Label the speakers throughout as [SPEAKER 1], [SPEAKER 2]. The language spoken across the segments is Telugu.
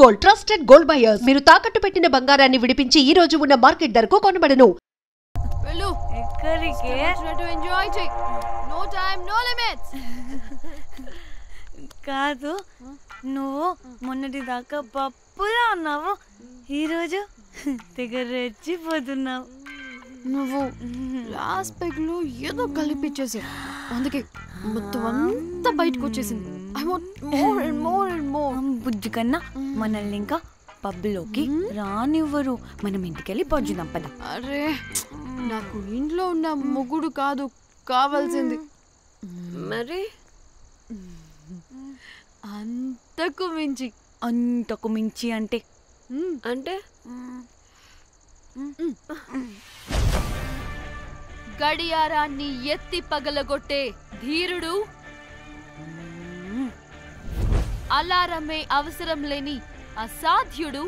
[SPEAKER 1] గోల్డ్ ట్రస్టెడ్ గోల్డ్ బయర్స్ మీరు తాకట్టు పెట్టిన బంగారాన్ని విడిపించి ఈ రోజు ఉన్న మార్కెట్ ధరకు కొనబడను.
[SPEAKER 2] వెళ్ళు ఎక్కడికి టు ఎంజాయ్ చేయి. No time no limits.
[SPEAKER 3] కాదు నువ్వు మొన్నటి దాకా పప్పులా ఉన్నావు, ఈరోజు తెగ రెచ్చిపోతున్నావు.
[SPEAKER 2] నువ్వు లాస్ట్ పెగ్ లో ఏదో కలిపిచ్చేసి అందుకే మొత్తం అంతా బయటకు వచ్చేసింది. I want more and more and more.
[SPEAKER 3] బుజ్జి కన్నా మనల్ని ఇంకా పబ్లోకి రానివ్వరు. మనం ఇంటికెళ్ళి పొజ్జుదాం పద.
[SPEAKER 2] అరే నాకు ఇంట్లో ఉన్న మొగుడు కాదు కావాల్సింది.
[SPEAKER 4] మరి
[SPEAKER 2] అంతకు మించి.
[SPEAKER 3] అంతకు మించి అంటే
[SPEAKER 4] అంటే
[SPEAKER 2] గడియారాన్ని ఎత్తి పగలగొట్టే ధీరుడు, అలారమే అవసరం లేని అసాధ్యుడు,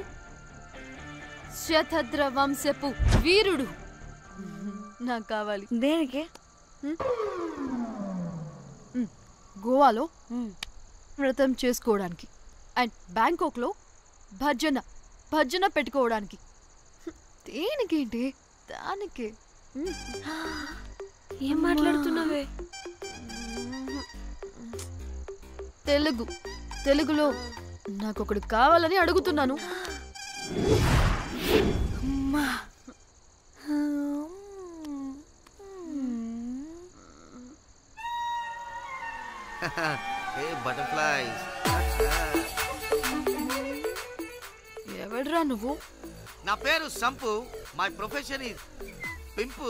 [SPEAKER 2] శతద్ర వంశపు వీరుడు నాకు కావాలి.
[SPEAKER 3] దేనికి?
[SPEAKER 2] గోవాలో వ్రతం చేసుకోవడానికి అండ్ బ్యాంకాక్లో భజన పెట్టుకోవడానికి. దేనికేంటి దానికి.
[SPEAKER 4] ఏం మాట్లాడుతున్నావే?
[SPEAKER 2] తెలుగులో నాకొకడు కావాలని అడుగుతున్నాను. ఎవడ్రా నువ్వు?
[SPEAKER 5] నా పేరు Sampu. My profession is pimp.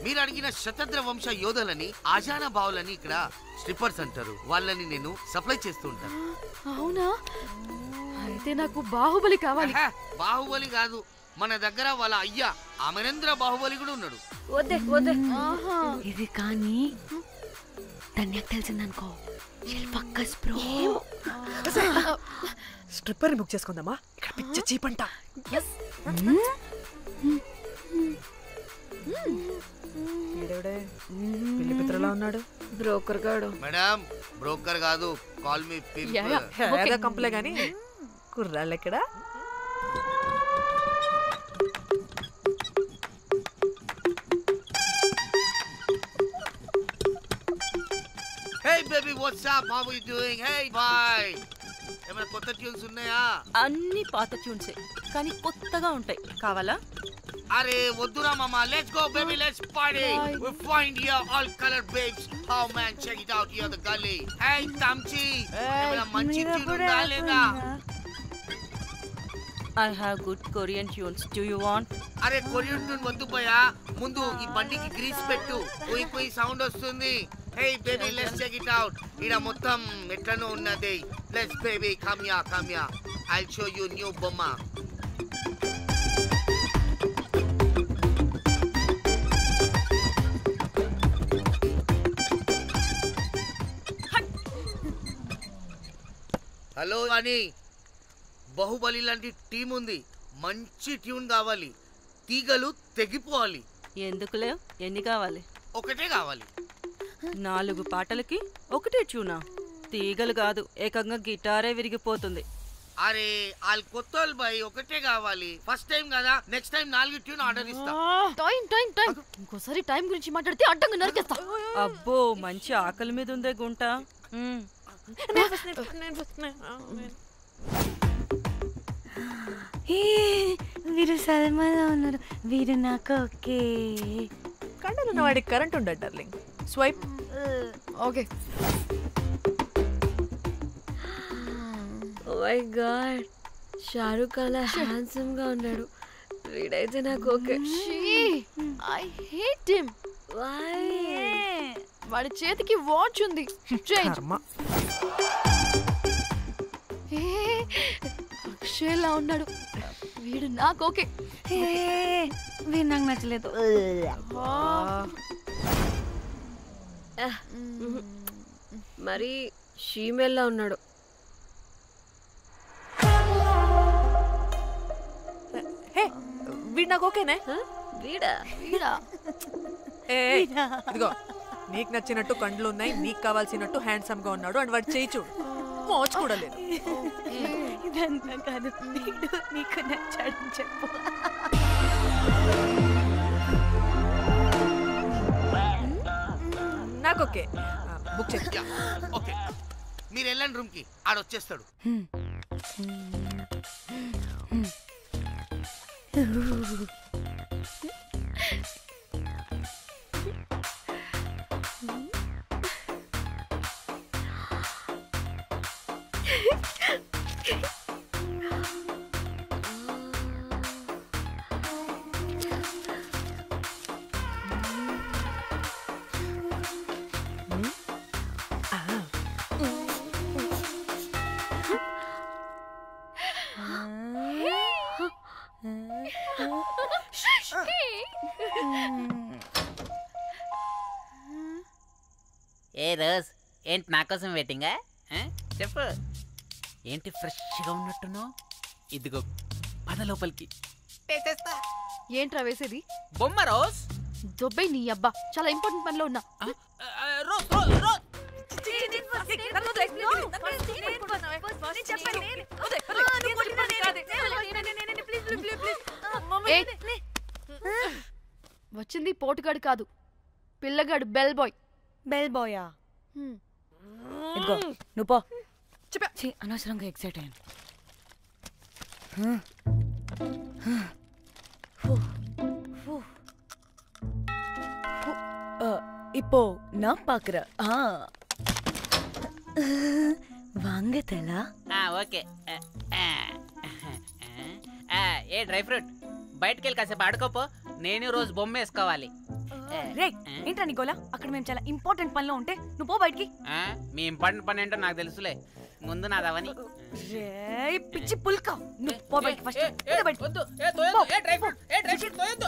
[SPEAKER 5] మీరు అడిగిన శతద్ర వంశ యోధులని, ఆజానా బావులని ఇక్కడ స్ట్రిప్పర్స్ అంటారు. వాళ్ళని నేను సప్లై చేస్తూ ఉంటాను.
[SPEAKER 2] అవునా? అయితే నాకు బాహుబలి కావాలి.
[SPEAKER 5] బాహుబలి కాదు, మన దగ్గర వాళ్ళ అయ్యా అమరేంద్ర బాహుబలి కూడా ఉన్నాడు.
[SPEAKER 3] ఇది కానీ ధన్యకు తెలిసిందనుకో,
[SPEAKER 6] స్ట్రిప్పర్ బుక్ చేసుకుందామా? ఇక్కడ పిచ్చ చీపంట. పిల్లి పిత్రలా ఉన్నాడు.
[SPEAKER 4] బ్రోకర్ గాడు.
[SPEAKER 5] మేడం బ్రోకర్ కాదు, కాల్ మీ పింప్.
[SPEAKER 6] కంపలే గాని కుర్రాళ్ళు ఎక్కడ?
[SPEAKER 5] Hey baby, what's up? How are you doing? Hey bye. ఏమైనా కొత్త ట్యూన్స్ ఉన్నాయా?
[SPEAKER 7] అన్ని పాత ట్యూన్సే కానీ కొత్తగా ఉంటాయి. కావాలా?
[SPEAKER 5] అరే వద్దురా మామా. Let's go baby, let's party. We find here all color babes. Oh man, check it out here the gully. Hey Tamchi, ఏమైనా మంచి ట్యూన్ ఉందా లేదా?
[SPEAKER 7] I have good Korean tunes. Do you want?
[SPEAKER 5] అరే కొరియన్ ట్యూన్ వద్దు పోయా. ముందు ఈ బండికి గ్రీస్ పెట్టు. కొయి కొయి సౌండ్ వస్తుంది. Hey baby, let's check it out. ఇడ మొత్తం ఎట్లనో ఉన్నది. Let's baby, come here. I'll show you new bomba. Hello అని బాహుబలి లాంటి టీం ఉంది. మంచి ట్యూన్ కావాలి. తీగలు తెగిపోవాలి.
[SPEAKER 7] ఎందుకులే, ఎన్ని కావాలి?
[SPEAKER 5] ఒకటే కావాలి.
[SPEAKER 7] 4 పాటలకి ఒకటే ట్యూనా? తీగలు కాదు, ఏకంగా గిటారే విరిగిపోతుంది.
[SPEAKER 5] అరే వాళ్ళు కొత్త వాళ్ళు బాయ్, ఒకటే కావాలి. ఫస్ట్ టైం కదా, నెక్స్ట్ టైం 4 ట్యూన్ ఆర్డర్ ఇస్తా.
[SPEAKER 2] టైం ఇంకోసారి టైం గురించి మాట్లాడితే అడ్డంగా నరికేస్తా.
[SPEAKER 7] అబ్బో మంచి ఆకలి మీద ఉందే గుంట.
[SPEAKER 3] వీరు సల్మాన్లో ఉన్నారు. వీరు నాకు ఓకే.
[SPEAKER 6] కండలున్న వాడికి కరెంట్ ఉండదు darling. Swipe.
[SPEAKER 2] Okay.
[SPEAKER 4] Oh my god, Shahrukh అలా హ్యాండ్సమ్ గా ఉన్నాడు. వీడైతే నాకు okay.
[SPEAKER 2] I hate him.
[SPEAKER 4] Why?
[SPEAKER 2] వాడి చేతికి వాచ్ ఉంది. అక్షయ్లా ఉన్నాడు. వీడు నాకు ఓకే.
[SPEAKER 3] వీడు నాకు నచ్చలేదు.
[SPEAKER 4] మరి షీమేల్లా ఉన్నాడు.
[SPEAKER 6] వీడు నాకు ఓకేనే.
[SPEAKER 4] వీడా?
[SPEAKER 6] ఇదిగో నీకు నచ్చినట్టు కండ్లు ఉన్నాయి, నీకు కావాల్సినట్టు హ్యాండ్సమ్ గా ఉన్నాడు అండ్ వాడు చేయి చూడు. మోచు కూడా లేదు.
[SPEAKER 3] ఇదంతా కాదు, నీకు నచ్చాడని చెప్పు.
[SPEAKER 6] నాకు ఓకే, బుక్ చేస్తా.
[SPEAKER 5] ఓకే, మీరు వెళ్ళండి రూమ్ కి, ఆడొచ్చేస్తాడు.
[SPEAKER 8] ఏ రోజ్, ఏంటి నా కోసం వెయిటింగా? చెప్పు, ఏంటి ఫ్రెష్గా ఉన్నట్టున్నావు? ఇదిగో పద లోపలికి.
[SPEAKER 2] ఏంట్రా వేసేది?
[SPEAKER 8] బొమ్మ రోజ్.
[SPEAKER 2] దొబ్బై నీ అబ్బా, చాలా ఇంపార్టెంట్ పనిలో ఉన్నా.
[SPEAKER 8] Rose Rose rose.
[SPEAKER 2] వచ్చింది పోటుగాడు కాదు, పిల్లగాడు బెల్ బాయ్.
[SPEAKER 3] బెల్ బాయా? ఇదిగో నువ్వు పో. అనవసరంగా ఎక్సైట్ అయ్యాను. இப்போ நான் பாக்குறேன். வாங்கதலா?
[SPEAKER 8] ఓకే. ఏ డ్రై ఫ్రూట్, బయటకు వెళ్ళి కాసేపు ఆడుకోపో. నేను రోజు బొమ్మ వేసుకోవాలి.
[SPEAKER 3] రే ఏంట్రా నికోలా, అక్కడ మేము చాలా ఇంపార్టెంట్ పనిలో ఉంటే నువ్వు పో బయటికి.
[SPEAKER 8] మీ ఇంపార్టెంట్ పని ఏంటో నాకు తెలుసులే, ముందు నాదవని.
[SPEAKER 3] రే పిచ్చి పుల్క, నువ్వు పో బయటికి ఫస్ట్.
[SPEAKER 8] వద్దు, ఏ తోయొద్దు, ఏ డ్రై ఫ్రూట్, ఏ డ్రై ఫ్రూట్ తోయొద్దు.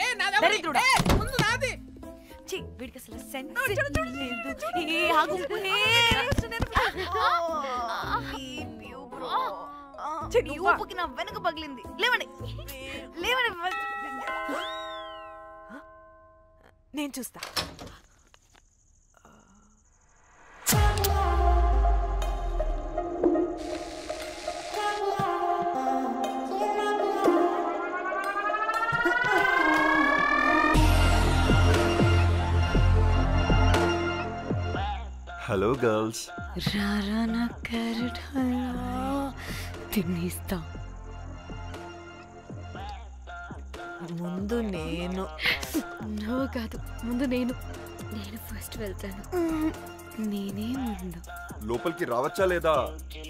[SPEAKER 8] ఏ నాదవని, ముందు నాది.
[SPEAKER 3] చి వీడికి అసలు సెన్స్ లేదు. ఏ ఆగు, నీ ఊపుకి నా వెనక పగిలింది. లేవండి లేవండి.
[SPEAKER 6] నేను చూస్తా.
[SPEAKER 9] Hello girls.
[SPEAKER 3] రారా నా క్యారెట్ హల్వా తినేస్తా.
[SPEAKER 6] ముందు నేను.
[SPEAKER 2] నువ్వు కాదు, ముందు నేను.
[SPEAKER 4] నేను ఫస్ట్ వెళ్తాను.
[SPEAKER 3] నేనే ముందు.
[SPEAKER 9] లోపలికి రావచ్చా లేదా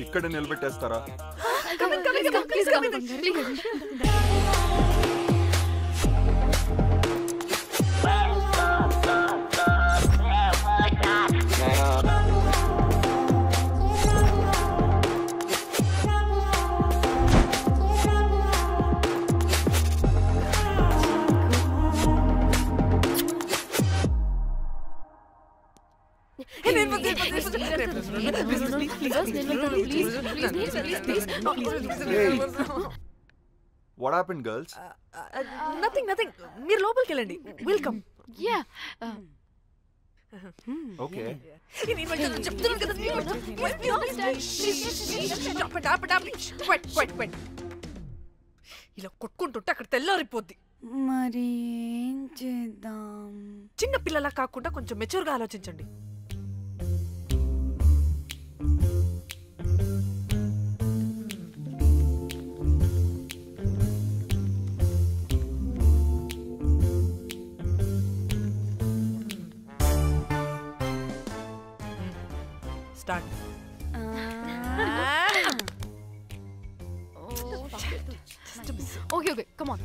[SPEAKER 9] ఇక్కడ నిలబెట్టేస్తారా? What happened, girls?
[SPEAKER 6] Nothing. మీరు లోపలికి వెళ్ళండి. వెల్కమ్.
[SPEAKER 2] యా.
[SPEAKER 9] Okay.
[SPEAKER 6] ఇలా కొట్టుకుంటుంటే అక్కడ తెల్లారిపోద్ది.
[SPEAKER 3] మరి ఏం చేద్దాం?
[SPEAKER 6] చిన్న పిల్లలా కాకుండా కొంచెం మెచ్యూర్గా ఆలోచించండి. స్టార్ట్.
[SPEAKER 2] Okay, come on.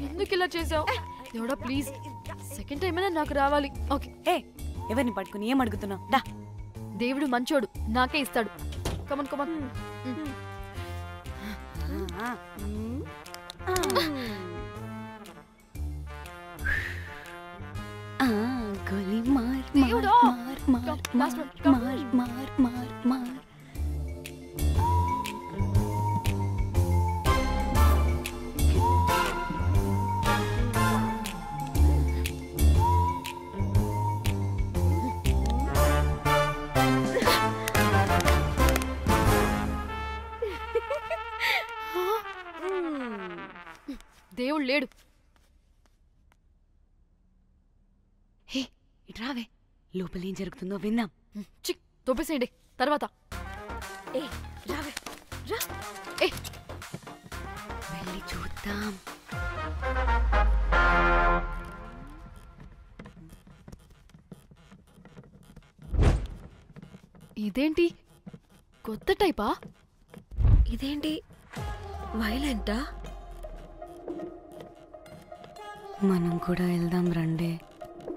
[SPEAKER 2] ఎందుకు ఇలా చేసావు? దేవుడా ప్లీజ్, సెకండ్ టైం అయినా నాకు రావాలి. ఓకే.
[SPEAKER 3] ఎవరిని పట్టుకుని ఏం అడుగుతున్నావు? డా,
[SPEAKER 2] దేవుడు మంచోడు, నాకే ఇస్తాడు. Come on come on.
[SPEAKER 3] గోలీ మార్
[SPEAKER 2] దేవుడా.
[SPEAKER 3] మార్ మార్ మార్ మార్ మార్ మార్.
[SPEAKER 2] దేవుడు లేడు.
[SPEAKER 3] హే ఇట్రావే, లోపల ఏం జరుగుతుందో విందాం.
[SPEAKER 2] చిక్ తోపేసేయండి తర్వాత.
[SPEAKER 3] ఏ రావే రా,
[SPEAKER 2] ఏ
[SPEAKER 3] వెళ్ళి చూద్దాం.
[SPEAKER 2] ఇదేంటి కొత్త టైపా?
[SPEAKER 4] ఇదేంటి వైలెంటా?
[SPEAKER 3] మనం కూడా వెళ్దాం రండే.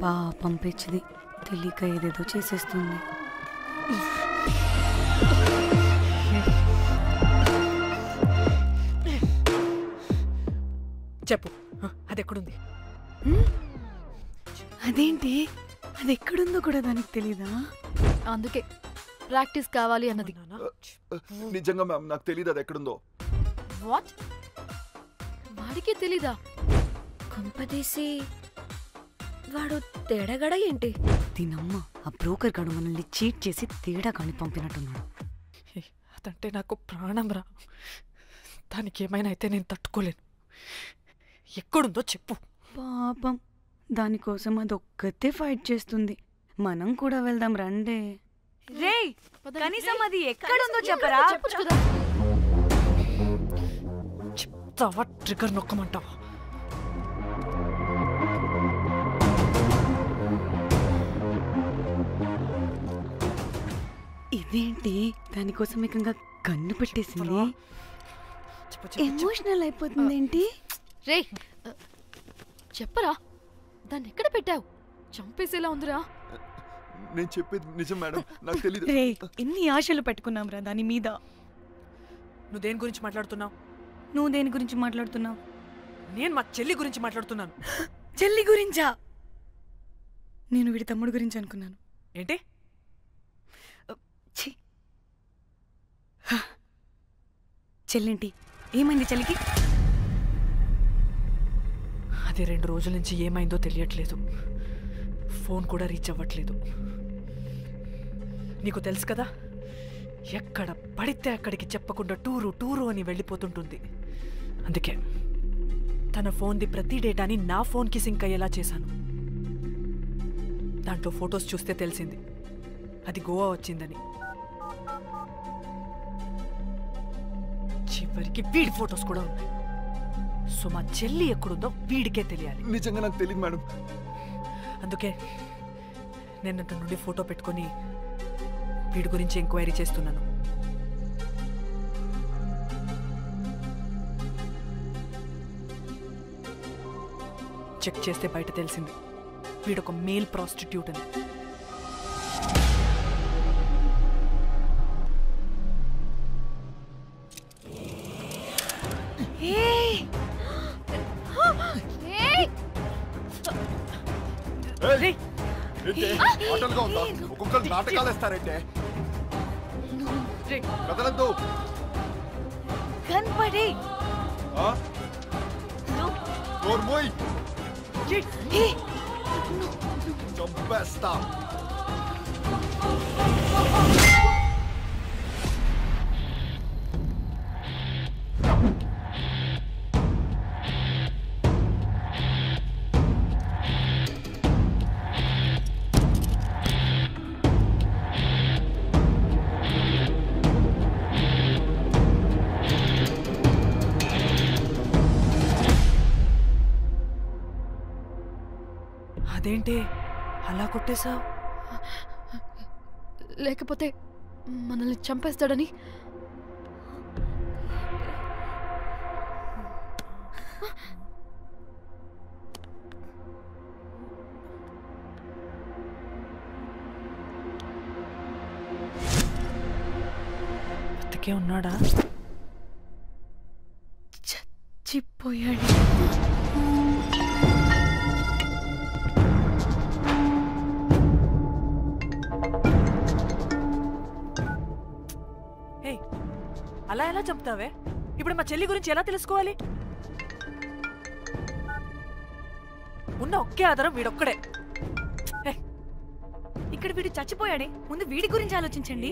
[SPEAKER 3] పాపం పిచ్చిది, తెలియక ఏదేదో చేసేస్తుంది.
[SPEAKER 6] చెప్పు, అది ఎక్కడుంది?
[SPEAKER 3] అదేంటి, అది ఎక్కడుందో కూడా దానికి తెలీదా?
[SPEAKER 2] అందుకే ప్రాక్టీస్ కావాలి అన్నది.
[SPEAKER 9] నిజంగా మ్యామ్ నాకు తెలియదు అది ఎక్కడుందో.
[SPEAKER 2] వాట్? వాడికి తెలీదా?
[SPEAKER 4] కొంపదీసి వాడు తేడాగడ ఏంటి?
[SPEAKER 3] దీనమ్మ, ఆ బ్రోకర్ గాడు మనల్ని చీట్ చేసి తేడా కాని పంపినట్టున్నాడు.
[SPEAKER 6] అదంటే నాకు ప్రాణం రా. దానికి ఏమైనా అయితే నేను తట్టుకోలేను. ఎక్కడుందో చెప్పు.
[SPEAKER 3] పాపం, దానికోసం అది ఒక్కతే ఫైట్ చేస్తుంది. మనం కూడా వెళ్దాం రండే. రే కనీసం అది ఎక్కడుందో చెప్పరా?
[SPEAKER 6] చెప్తావా? ట్రిగర్ నొక్కమంటావా?
[SPEAKER 3] ఇదేంటి, దానికోసం ఏకంగా కన్ను పెట్టేసింది. ఎమోషనల్ అయిపోతుంది ఏంటి?
[SPEAKER 2] రే చెప్పరా, దాన్ని ఎక్కడ పెట్టావు? చంపేసేలా ఉందిరా.
[SPEAKER 9] నేను చెప్పేది నిజం మేడం, నాకు తెలియదు.
[SPEAKER 3] రే ఎన్ని ఆశలు పెట్టుకున్నాం రా దాని మీద.
[SPEAKER 6] నువ్వు దేని గురించి మాట్లాడుతున్నావు?
[SPEAKER 3] నువ్వు దేని గురించి మాట్లాడుతున్నావు?
[SPEAKER 6] నేను మా చెల్లి గురించి మాట్లాడుతున్నాను.
[SPEAKER 3] చెల్లి గురించా? నేను వీడి తమ్ముడు గురించి అనుకున్నాను.
[SPEAKER 6] ఏంటి?
[SPEAKER 3] చెల్లింటి ఏమైంది చెల్లికి?
[SPEAKER 6] అది 2 రోజుల నుంచి ఏమైందో తెలియట్లేదు. ఫోన్ కూడా రీచ్ అవ్వట్లేదు. నీకు తెలుసు కదా, ఎక్కడ పడితే అక్కడికి చెప్పకుండా టూరు అని వెళ్ళిపోతుంటుంది. అందుకే తన ఫోన్ది ప్రతి డేటాని నా ఫోన్కి సింక్ అయ్యేలా చేశాను. దాంట్లో ఫొటోస్ చూస్తే తెలిసింది అది గోవా వచ్చిందని. చివరికి వీడి ఫొటోస్ కూడా ఉన్నాయి. సో మా చెల్లి ఎక్కడుందో వీడికే తెలియాలి.
[SPEAKER 9] నిజంగా నాకు తెలియదు మేడం.
[SPEAKER 6] అందుకే నేను అతని నుండి ఫోటో పెట్టుకొని వీడి గురించి ఎంక్వైరీ చేస్తున్నాను. చెక్ చేస్తే బయట తెలిసింది వీడొక మేల్ ప్రాస్టిట్యూట్ అని.
[SPEAKER 9] ఆటలుగా ఉందా? ఒక్కొక్కరు నాటకాలు వేస్తారంటే కదలద్దు.
[SPEAKER 3] కనపడి
[SPEAKER 9] చంపేస్తా.
[SPEAKER 6] అదేంటి అలా కొట్టేశావు?
[SPEAKER 2] లేకపోతే మనల్ని చంపేస్తాడని.
[SPEAKER 6] బతికే ఉన్నాడా?
[SPEAKER 3] చచ్చిపోయాడు.
[SPEAKER 6] అలా ఎలా చెప్తావే? ఇప్పుడు మా చెల్లి గురించి ఎలా తెలుసుకోవాలి? ఉన్న ఒకే ఆధారం వీడొక్కడే.
[SPEAKER 3] ఇక్కడ వీడు చచ్చిపోయాడే, ముందు వీడి గురించి ఆలోచించండి.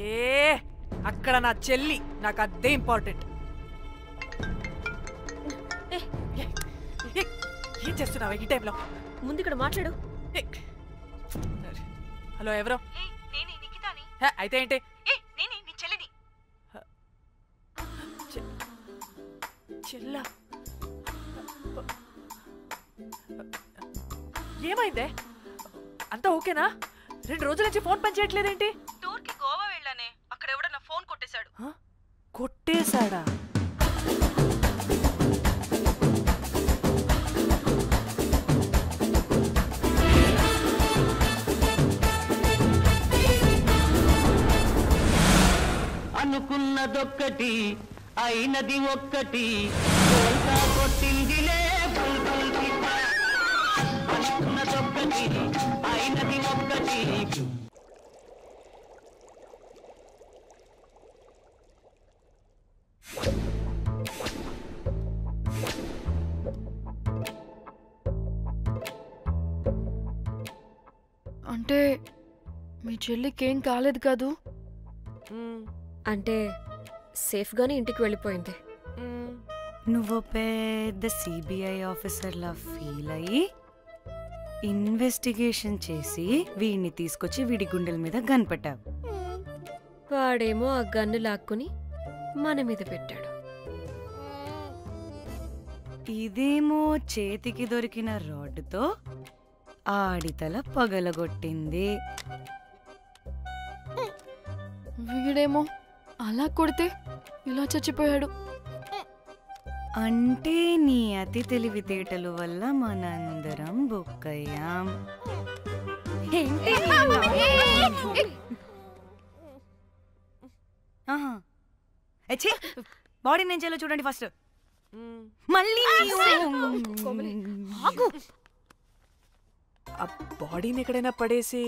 [SPEAKER 6] అక్కడ నా చెల్లి, నాకు అదే ఇంపార్టెంట్. ఏం చేస్తున్నావు ఈ టైంలో?
[SPEAKER 4] ముందు ఇక్కడ మాట్లాడు.
[SPEAKER 6] హలో, ఎవరో? అయితే ఏంటి? చెల్లా, ఏమైందే? అంతా ఓకేనా? 2 రోజుల నుంచి ఫోన్ పని చేయట్లేదేంటి?
[SPEAKER 7] టూర్కి గోవా వెళ్ళానే, అక్కడ ఎవడో నా ఫోన్ కొట్టేశాడు.
[SPEAKER 6] కొట్టేశాడా?
[SPEAKER 10] అనుకున్నదొక్కటి అయినది ఒక్కటి కొట్టిందిలే అనుకున్నదొక్కటి అయినది ఒక్కటి.
[SPEAKER 2] అంటే మీ చెల్లికేం కాలేదు కాదు?
[SPEAKER 4] అంటే సేఫ్గానే ఇంటికి వెళ్ళిపోయింది.
[SPEAKER 3] నువ్వు పెద్ద సిబిఐ ఆఫీసర్లా ఫీల్ అయ్యి ఇన్వెస్టిగేషన్ చేసి వీడిని తీసుకొచ్చి వీడి గుండెల మీద గన్ పెట్టావు.
[SPEAKER 4] వాడేమో ఆ గన్ను లాక్కుని మన మీద పెట్టాడు.
[SPEAKER 3] ఇదేమో చేతికి దొరికిన రాడ్డుతో ఆడితల పగలగొట్టింది.
[SPEAKER 2] వీడేమో అలా కొడితే ఇలా చచ్చిపోయాడు.
[SPEAKER 3] అంటే నీ అతి తెలివితేటలు వల్ల మనందరం బుక్కయ్యాం. బాడీ నేను చేయాలో చూడండి ఫస్ట్. మళ్ళీ
[SPEAKER 6] ఆ బాడీని ఎక్కడైనా పడేసి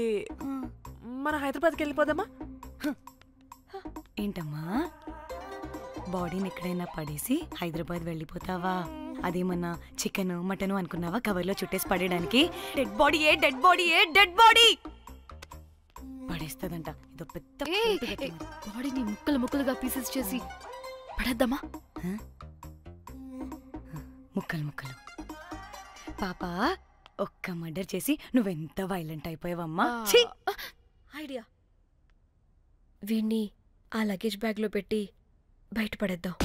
[SPEAKER 6] మన హైదరాబాద్కి వెళ్ళిపోదామా?
[SPEAKER 3] ఏంటమ్మా, బాడీని ఎక్కడైనా పడేసి హైదరాబాద్ వెళ్ళిపోతావా? అదేమన్నా చికెన్ మటన్ అనుకున్నావా కవర్లో చుట్టేసి పడేయడానికి? డెడ్ బాడీ ఏ డెడ్ బాడీ ఏ డెడ్ బాడీ పడేస్తుందంట. ఇదో పెద్ద
[SPEAKER 2] బాడీని ముక్కలు ముక్కలుగా పీసెస్ చేసి పడేద్దామా?
[SPEAKER 3] ముక్కలు ముక్కలు. పాప, ఒక్క మర్డర్ చేసి నువ్వెంత వైలెంట్ అయిపోయావమ్మా.
[SPEAKER 4] ఐడియా, వీణ్ణి ఆ లగేజ్ బ్యాగ్లో పెట్టి బయటపడేద్దాం.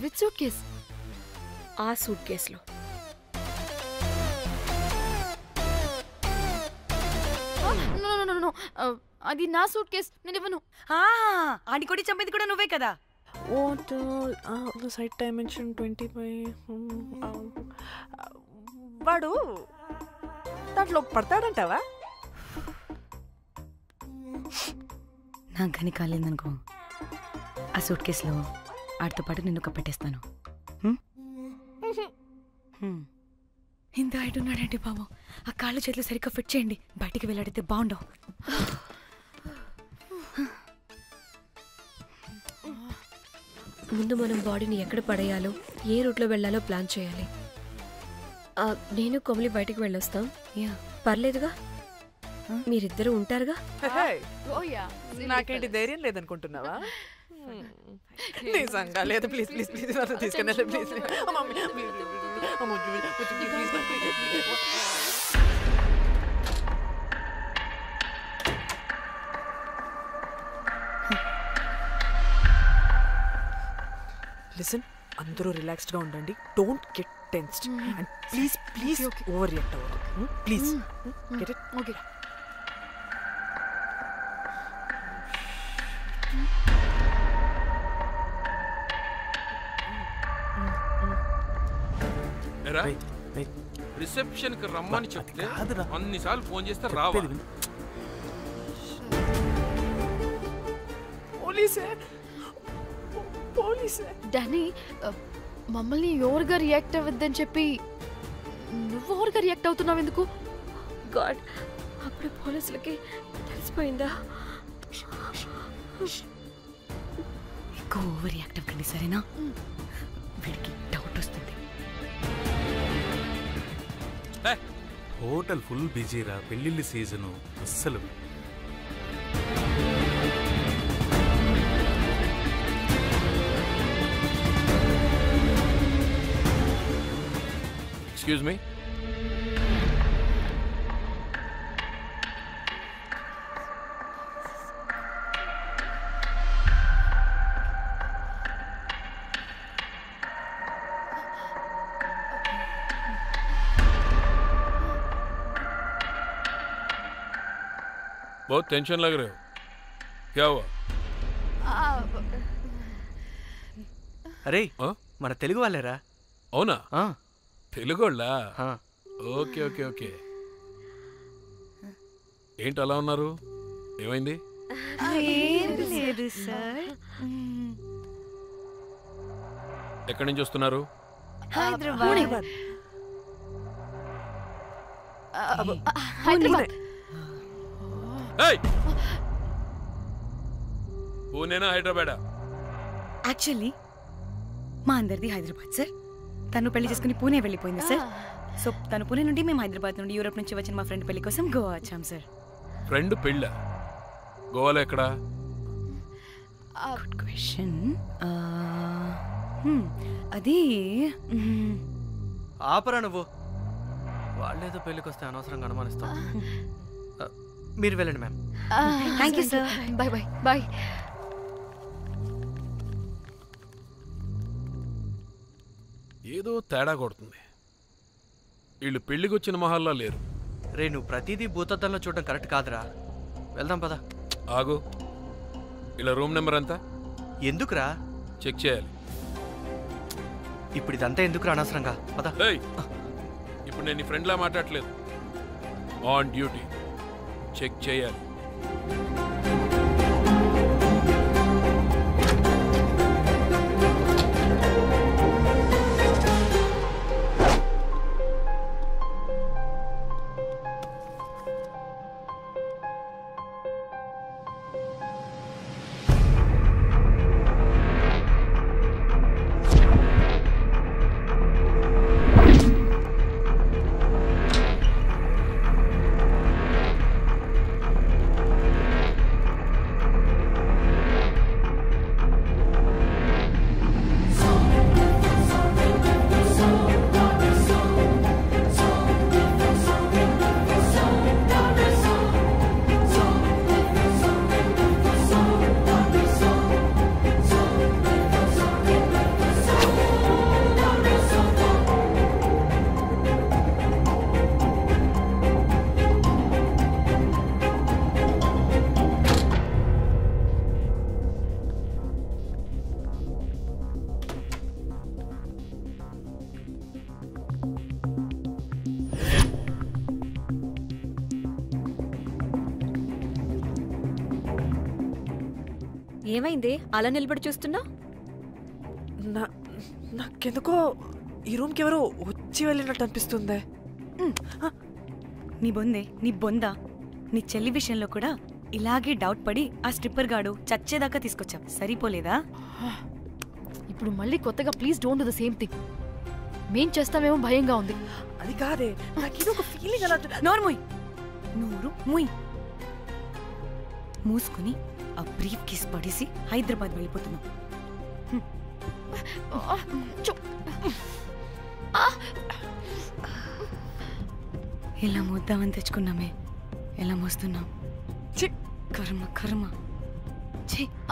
[SPEAKER 2] With suitcase?
[SPEAKER 4] ఆ సూట్ కేసులో.
[SPEAKER 2] అది నా సూట్ కేస్, నేను ఇవ్వను.
[SPEAKER 3] ఆడి కొడి చంపేది కూడా నువ్వే కదా.
[SPEAKER 6] Site dimension 25. వాడు దాంట్లో పడతాడంటావా?
[SPEAKER 3] నాకు కానీ కాలేదనుకో, ఆ సూట్ కేసులో ఆడితో పాటు నిన్ను కప్పెట్టేస్తాను. ఇంత హైట్ ఉన్నాడంటే బాబు, ఆ కాళ్ళు చేతులు సరిగ్గా ఫిట్ చేయండి, బయటికి వెళ్ళాడితే బాగుండవు.
[SPEAKER 4] ముందు మనం బాడీని ఎక్కడ పడేయాలో, ఏ రూట్లో వెళ్ళాలో ప్లాన్ చేయాలి. నేను కొమలి బయటికి వెళ్ళొస్తాం. పర్లేదుగా, మీరిద్దరూ ఉంటారుగా.
[SPEAKER 6] నాకేంటి ధైర్యం లేదనుకుంటున్నావా? నిజంగా లేదు. ప్లీజ్ ప్లీజ్ ప్లీజ్ తీసుకెళ్ళి ప్లీజ్. లిసన్, అందరూ రిలాక్స్డ్ గా ఉండండి. Don't get tensed and please please overreact అవ్వదు. Please get it?
[SPEAKER 2] Okay.
[SPEAKER 11] Reception కి రమ్మని చెప్తే అన్నిసార్లు ఫోన్ చేస్తే రావా?
[SPEAKER 2] డానీ, మమ్మల్ని ఓవర్గా రియాక్ట్ అవ్వద్దని చెప్పి నువ్వు ఓవర్గా రియాక్ట్ అవుతున్నావు ఎందుకు?
[SPEAKER 4] గాడ్, అప్పుడు పోలీసులకి తెలిసిపోయిందా?
[SPEAKER 3] ఎక్కువ ఓవర్ రియాక్ట్ అవ్వకండి, సరేనా? వీడికి డౌట్ వస్తుంది.
[SPEAKER 12] హోటల్ ఫుల్ బిజీరా, పెళ్ళిళ్ళ సీజను అస్సలు.
[SPEAKER 11] एक्सक्यूज मी बहुत टेंशन लग रहे हो, क्या हुआ?
[SPEAKER 13] అరే మన తెలుగు వాళ్ళేరా?
[SPEAKER 11] అవునా? తెలుగు వాళ్ళ? Okay okay okay. ఏంటి అలా ఉన్నారు? ఏమైంది? ఎక్కడి నుంచి వస్తున్నారు?
[SPEAKER 2] హైదరాబాద్.
[SPEAKER 11] పూణేనా హైదరాబాదా?
[SPEAKER 3] యాక్చువల్లీ మా అందరిది హైదరాబాద్ సార్. తను పెళ్లి చేసుకుని పూణే వెళ్ళిపోయింది సార్. సో తను పూణే నుండి మేము హైదరాబాద్ నుండి యూరోప్ నుంచి వచ్చిన మా ఫ్రెండ్ పెళ్లి కోసం గోవా వచ్చాం సార్.
[SPEAKER 11] ఫ్రెండ్ పెళ్ళ? గోవాలో ఎక్కడ?
[SPEAKER 3] Good question. అది
[SPEAKER 13] ఆపరా నువ్వు. వాళ్ళేదో పెళ్ళికి వస్తే అనవసరంగా అనుమానిస్తాం. మీరు వెళ్ళండి ma'am.
[SPEAKER 3] Thank you sir.
[SPEAKER 2] Bye bye bye.
[SPEAKER 11] ఏదో తేడా కొడుతుంది. వీళ్ళు పెళ్లికి వచ్చిన మహల్లా లేరు.
[SPEAKER 13] రే నువ్వు ప్రతిదీ భూతద్దంలో చూడడం కరెక్ట్ కాదురా. వెళ్దాం పదా.
[SPEAKER 11] ఆగు. ఇలా రూమ్ నెంబర్ ఎంత?
[SPEAKER 13] ఎందుకురా?
[SPEAKER 11] చెక్ చేయాలి.
[SPEAKER 13] ఇప్పుడు ఇదంతా ఎందుకురా అనవసరంగా? పదా.
[SPEAKER 11] ఇప్పుడు నేను నీ ఫ్రెండ్లా మాట్లాడలేదు. ఆన్ డ్యూటీ చెక్ చేయాలి.
[SPEAKER 4] ఏమైంది అలా నిలబడి చూస్తున్నా?
[SPEAKER 6] నాకెందుకో ఈ రూమ్కి ఎవరో వచ్చి వెళ్ళినట్టు అనిపిస్తుంది.
[SPEAKER 3] నీ బొందే, నీ బొందా, నీ చెల్లి విషయంలో కూడా ఇలాగే డౌట్ పడి ఆ స్ట్రిప్పర్ గాడు చచ్చేదాకా తీసుకొచ్చాం. సరిపోలేదా?
[SPEAKER 2] ఇప్పుడు మళ్ళీ కొత్తగా please don't do the same thing. మేం చేస్తామేమో భయంగా ఉంది.
[SPEAKER 6] అది కాదే, నాకేదో ఒక ఫీలింగ్ అలా.
[SPEAKER 3] నోరు మూయ్. మూసుకుని ఆ బ్రీఫ్ కేస్ పడేసి హైదరాబాద్ వెళ్ళిపోతున్నాం. ఇలా మోద్దామని తెచ్చుకున్నామే, ఎలా మోస్తున్నాం? కర్మ కర్మ.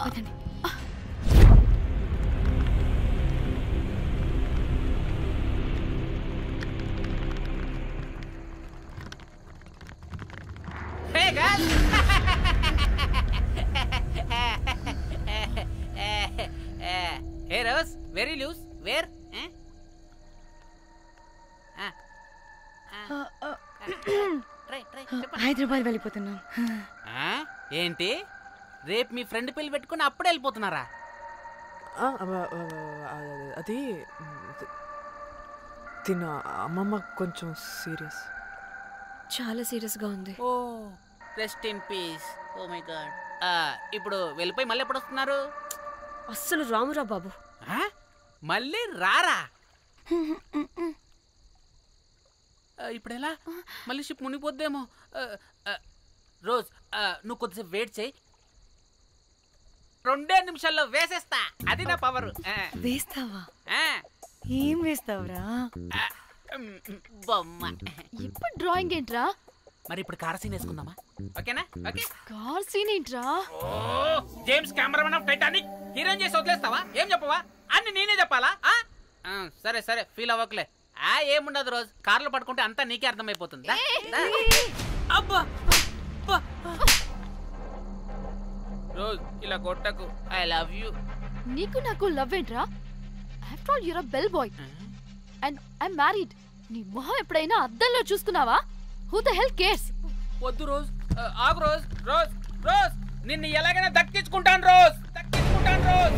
[SPEAKER 3] అదండి.
[SPEAKER 8] Hey guys! Hey Rose, very loose. Where?
[SPEAKER 3] Hyderabad వెళ్ళిపోతున్నాం.
[SPEAKER 8] ఏంటి రేపు మీ ఫ్రెండ్ పెళ్లి పెట్టుకుని అప్పుడే వెళ్ళిపోతున్నారా?
[SPEAKER 6] అది తిన అమ్మమ్మ కొంచెం సీరియస్,
[SPEAKER 4] చాలా సీరియస్ గా ఉంది.
[SPEAKER 8] Oh rest in peace. Oh my God. ఇప్పుడు వెళ్ళిపోయి మళ్ళీ ఎప్పుడు వస్తున్నారు?
[SPEAKER 4] అస్సలు రామురా బాబు.
[SPEAKER 8] మళ్ళీ రారా? ఇప్పుడు ఎలా? మళ్ళీ షిప్ మునిగిపోద్దేమో. రోజ్ నువ్వు కొద్దిసేపు వెయిట్ చేయి, 2 నిమిషాల్లో వేసేస్తా. అది నా పవర్.
[SPEAKER 3] వేస్తావా? ఏం వేస్తావురా?
[SPEAKER 8] బొమ్మ.
[SPEAKER 2] ఇప్పుడు డ్రాయింగ్ ఏంట్రా?
[SPEAKER 8] మరి ఇప్పుడు కార్ సీన్ వేసుకుందామా? ఓకేనా? ఓకే.
[SPEAKER 2] కార్ సీన్ ఏంట్రా?
[SPEAKER 8] ఓ James Cameron of Titanic heroine చేసి వదిలేస్తావా? ఏం చెప్పవా? అన్ని నేనే చెప్పాలా? సరే సరే ఫీల్ అవ్వకలే. ఏముండదు రోజు కార్లో పడుకుంటే అంతా నీకే అర్థమైపోతుంది. అబ్బా రోజ్ ఇలా కొట్టకు. I love you.
[SPEAKER 2] నీకు నాకు లవ్ ఏంట్రా? After all you're a bell boy and I married. నీ మొహం ఎప్పుడైనా అద్దంలో చూసుకున్నావా? Who the hell cares?
[SPEAKER 8] వద్దు రోజ్, ఆగు రోజ్. రోజ్ రోజ్ నిన్ను ఎలాగైనా దక్కించుకుంటాను రోజ్, దక్కించుకుంటాను రోజ్.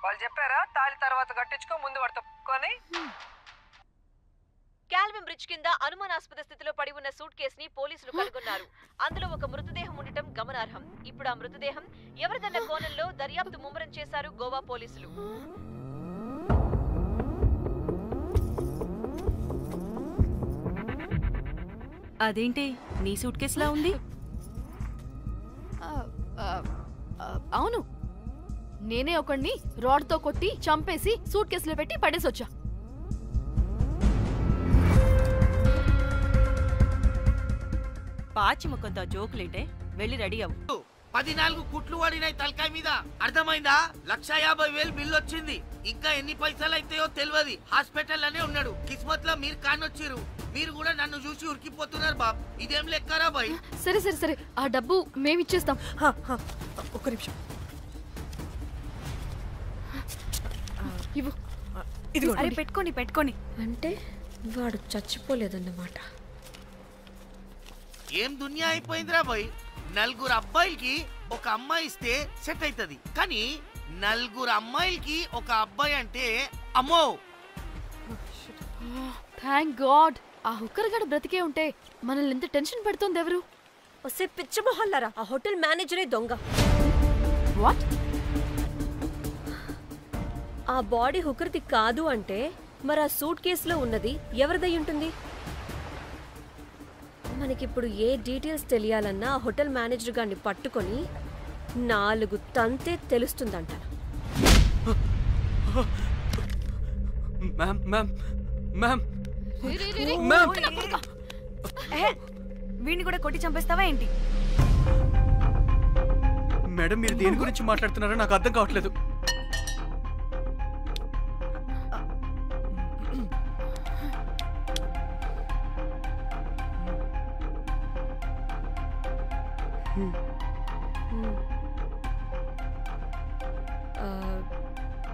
[SPEAKER 14] వాళ్ళు చెప్పారా తాళి తర్వాత కట్టించుకో ముందు పడుకొని.
[SPEAKER 15] కాల్విన్ బ్రిడ్జ్ కింద అనుమానాస్పద స్థితిలో పడి ఉన్న సూట్ కేసుని పోలీసులు కనుగొన్నారు. అందులో ఒక మృతదేహం ఉండటం గమనార్హం. ఇప్పుడు ఆ మృతదేహం ఎవరిదన్న కోణంలో దర్యాప్తు ముమ్మరం చేశారు గోవా పోలీసులు.
[SPEAKER 3] అదేంటి నీ సూట్ కేసులా ఉంది?
[SPEAKER 2] అవును, నేనే ఒకడిని రాడ్తో కొట్టి చంపేసి సూట్ కేసులో పెట్టి పడేసొచ్చా.
[SPEAKER 7] పాచి ముఖంతో జోకులేంటే వెళ్ళి రెడీ అవ్వు.
[SPEAKER 5] 14 కుట్లు పడినాయి తలకాయ మీద. అర్థమైందా? 1,50,000 బిల్లు వచ్చింది. ఇంకా ఎన్ని పైసలు అయితాయో తెలియదు. హాస్పిటల్ అనే ఉన్నాడు. కిస్మత్ లో మీరు కానొచ్చిరు. మీరు కూడా నన్ను చూసి ఉరికిపోతున్నారు బాబ్. ఇదేం లెక్కరా బాయ్?
[SPEAKER 2] సరే సరే సరే, ఆ డబ్బు మేమిచ్చేస్తాం.
[SPEAKER 6] ఒక్క నిమిషం.
[SPEAKER 2] ఇవ్వు.
[SPEAKER 3] అరే పెట్టుకోండి పెట్టుకోండి.
[SPEAKER 4] అంటే వాడు చచ్చిపోలేదన్నమాట.
[SPEAKER 5] ఏం దునియా అయిపోయిందిరా బాయ్. 4 అబ్బాయిలకి ఒక అమ్మాయి ఇస్తే సెట్ అవుతుంది, కానీ 4 అమ్మాయిలకి ఒక అబ్బాయి అంటే అమ్మో.
[SPEAKER 2] థ్యాంక్ గాడ్ ఆ హుక్కర్ గడ బ్రతికే ఉంటే మనల్ని ఎంత టెన్షన్ పెడుతుంది ఎవరు?
[SPEAKER 4] వస్తే పిచ్చ మొహల్లారా, ఆ హోటల్ మేనేజరే దొంగ.
[SPEAKER 2] వాట్?
[SPEAKER 4] ఆ బాడీ హుకర్ది కాదు అంటే మరి ఆ సూట్ కేసులో ఉన్నది ఎవరిదై ఉంటుంది? మనకిప్పుడు ఏ డీటెయిల్స్ తెలియాలన్నా ఆ హోటల్ మేనేజర్ గారిని పట్టుకొని 4 తంతే తెలుస్తుందంట.
[SPEAKER 13] మ్యామ్ మ్యామ్ మ్యామ్
[SPEAKER 3] వీడిని కూడా కొట్టి చంపేస్తావా ఏంటి?
[SPEAKER 13] మేడం మీరు దేని గురించి మాట్లాడుతున్నారో నాకు అర్థం కావట్లేదు.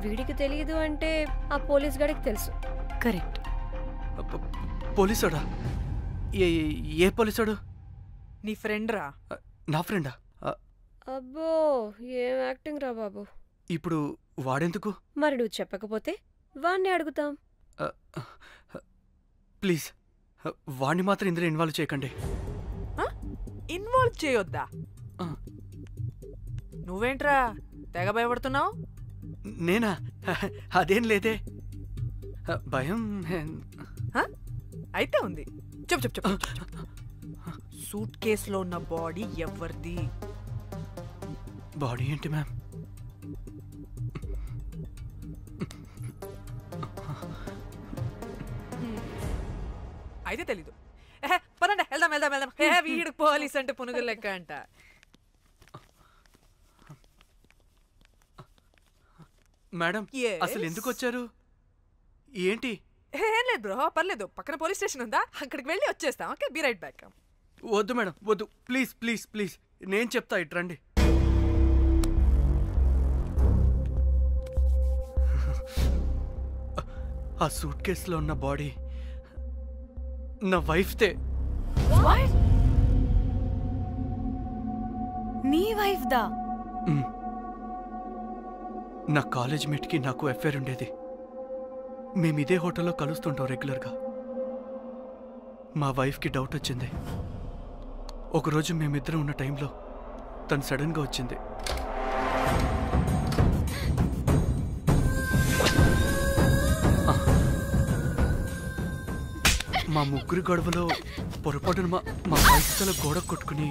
[SPEAKER 4] వీడికి తెలియదు అంటే ఆ పోలీస్ గాడికి తెలుసు.
[SPEAKER 3] కరెక్ట్.
[SPEAKER 13] పోలీసోడా? ఏ పోలీసోడు?
[SPEAKER 6] నీ ఫ్రెండ్ రా.
[SPEAKER 13] నా ఫ్రెండా?
[SPEAKER 4] అబ్బో ఏం యాక్టింగ్ రా బాబు.
[SPEAKER 13] ఇప్పుడు వాడెందుకు?
[SPEAKER 4] మరి నువ్వు చెప్పకపోతే వాడిని అడుగుతాం.
[SPEAKER 13] ప్లీజ్ వాడిని మాత్రం ఇందులో ఇన్వాల్వ్ చేయకండి.
[SPEAKER 6] ఇన్వాల్వ్ చేయొద్దా? నువ్వేంట్రా తెగ భయపడుతున్నావు?
[SPEAKER 13] నేనా? అదేం లేదే, భయం
[SPEAKER 6] అయితే ఉంది. చెప్పు చెప్పు చెప్పు. సూట్ కేసులో ఉన్న బాడీ ఎవరిది?
[SPEAKER 13] బాడీ ఏంటి మ్యామ్?
[SPEAKER 6] అయితే తెలీదు.
[SPEAKER 14] పదండి వెళ్దాం వెళ్దాం వెళ్దాం. వీడు పోలీస్ అంటే పునుగులు లెక్క అంట.
[SPEAKER 13] మేడం అసలు ఎందుకు వచ్చారు? ఏంటి?
[SPEAKER 14] ఏం లేదు బ్రో, పర్లేదు. పక్కన పోలీస్ స్టేషన్ ఉందా, అక్కడికి వెళ్ళి వచ్చేస్తాం. Okay, be right back.
[SPEAKER 13] వద్దు మేడం వద్దు, ప్లీజ్ ప్లీజ్ ప్లీజ్, నేను చెప్తా, ఇటు రండి. ఆ సూట్ కేసులో ఉన్న బాడీ నా వైఫ్తే.
[SPEAKER 3] నీ వైఫ్ దా?
[SPEAKER 13] నా కాలేజ్ మేట్కి నాకు అఫేర్ ఉండేది. మేము ఇదే హోటల్లో కలుస్తుంటాం రెగ్యులర్గా. మా వైఫ్కి డౌట్ వచ్చింది. ఒకరోజు మేమిద్దరం ఉన్న టైంలో తను సడన్గా వచ్చింది. మా ముగ్గురి గొడవలో పొరపాటున మా వైఫ్ తల గోడ కొట్టుకుని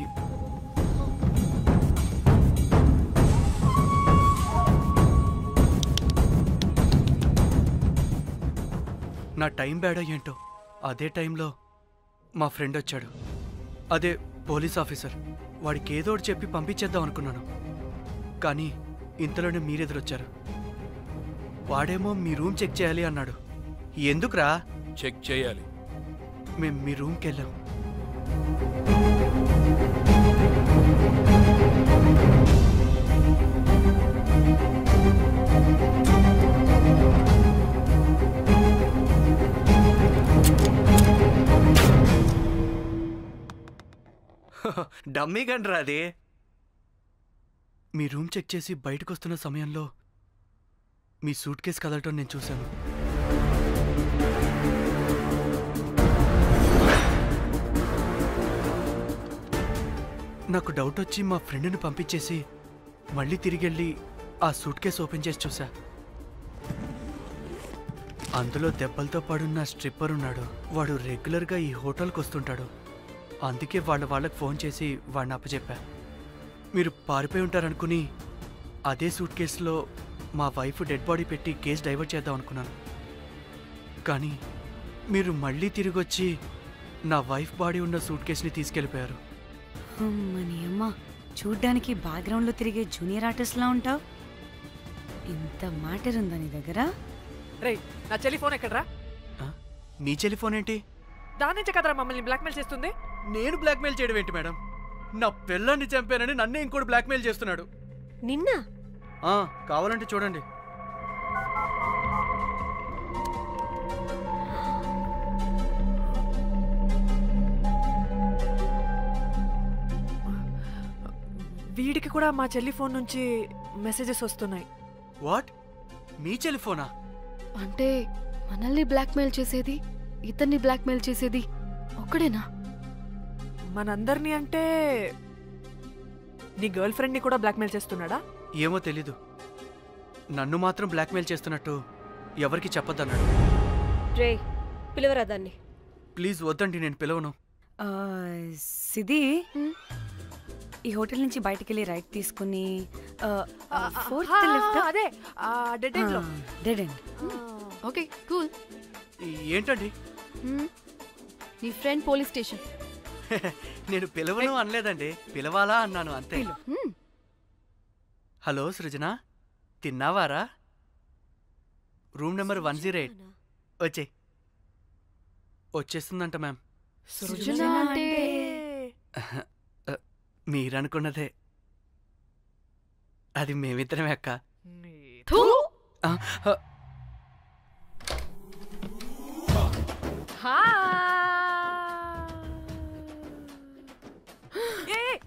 [SPEAKER 13] నా టైం బ్యాడ్ ఏంటో అదే టైంలో మా ఫ్రెండ్ వచ్చాడు. అదే పోలీస్ ఆఫీసర్. వాడికి ఏదో ఒకటి చెప్పి పంపించేద్దాం అనుకున్నాను, కానీ ఇంతలోనే మీరెదురొచ్చారు. వాడేమో మీ రూమ్ చెక్ చేయాలి అన్నాడు. ఎందుకురా?
[SPEAKER 11] చెక్ చేయాలి.
[SPEAKER 13] మేము మీ రూమ్కి వెళ్ళాం. డమ్మీ గండ్రా అది. మీ రూమ్ చెక్ చేసి బయటకు వస్తున్న సమయంలో మీ సూట్ కేసు కదలటం నేను చూశాను. నాకు డౌట్ వచ్చి మా ఫ్రెండ్ని పంపించేసి మళ్ళీ తిరిగెళ్ళి ఆ సూట్ కేసు ఓపెన్ చేసి చూసా. అందులో దెబ్బలతో పడున్న స్ట్రిప్పర్ ఉన్నాడు. వాడు రెగ్యులర్గా ఈ హోటల్కి వస్తుంటాడు. అందుకే వాళ్ళకి ఫోన్ చేసి వాడిని అప్పచెప్పా. మీరు పారిపోయి ఉంటారనుకుని అదే సూట్ కేసులో మా వైఫ్ డెడ్ బాడీ పెట్టి కేసు డైవర్ట్ చేద్దాం అనుకున్నాను. కానీ మీరు మళ్ళీ తిరిగి వచ్చి నా వైఫ్ బాడీ ఉన్న సూట్ కేసుని తీసుకెళ్ళిపోయారు.
[SPEAKER 3] అమ్మని అమ్మ, చూడ్డానికి బ్యాక్గ్రౌండ్లో తిరిగే జూనియర్ ఆర్టిస్ట్లా ఉంటావు. ఇంత మ్యాటర్ ఉందా నీ దగ్గర?
[SPEAKER 14] రేయ్, నా చెల్లి ఫోన్ ఎక్కడరా?
[SPEAKER 13] మీ టెలిఫోన్ ఏంటి?
[SPEAKER 14] దాని నుంచే కదరా మమ్మల్ని బ్లాక్మెయిల్ చేస్తుంది.
[SPEAKER 13] నేను బ్లాక్మెయిల్ చేయడం ఏంటి మేడం? నా పిల్లాన్ని చంపానని నన్నే ఇంకోటి బ్లాక్మెయిల్ చేస్తున్నాడు.
[SPEAKER 4] నిన్న
[SPEAKER 13] కావాలంటే చూడండి.
[SPEAKER 14] వీడికి కూడా మా చెల్లి ఫోన్ నుంచి మెసేజెస్ వస్తున్నాయి.
[SPEAKER 13] వాట్? మీ టెలిఫోనా?
[SPEAKER 2] అంటే మనల్ని బ్లాక్మెయిల్ చేసేది, ఇతన్ని బ్లాక్మెయిల్ చేసేది ఒక్కడేనా?
[SPEAKER 14] మనందరినీ అంటే నీ గర్ల్ ఫ్రెండ్ని కూడా బ్లాక్మెయిల్ చేస్తున్నాడా?
[SPEAKER 13] ఏమో తెలీదు. నన్ను మాత్రం బ్లాక్మెయిల్ చేస్తున్నట్టు ఎవరికి చెప్పొద్దన్నాడు.
[SPEAKER 4] రే, పిలవరా దాన్ని.
[SPEAKER 13] ప్లీజ్ వద్దండి, నేను పిలవను.
[SPEAKER 3] సిది, ఈ హోటల్ నుంచి బయటికి వెళ్ళి రైట్ తీసుకుని
[SPEAKER 14] అదే డెడ్ ఎండ్ లో.
[SPEAKER 3] Dead end.
[SPEAKER 2] Okay, cool.
[SPEAKER 13] ఏంటండి?
[SPEAKER 2] నీ ఫ్రెండ్ పోలీస్ స్టేషన్.
[SPEAKER 13] నేను పిలవను అనలేదండి, పిలవాలా అన్నాను అంతే. హలో సృజన, తిన్నావారా? Room number 108. వచ్చే వచ్చేస్తుందంట మ్యామ్.
[SPEAKER 2] సృజన అంటే
[SPEAKER 13] మీరనుకున్నదే. అది మేమిద్దరమే అక్క.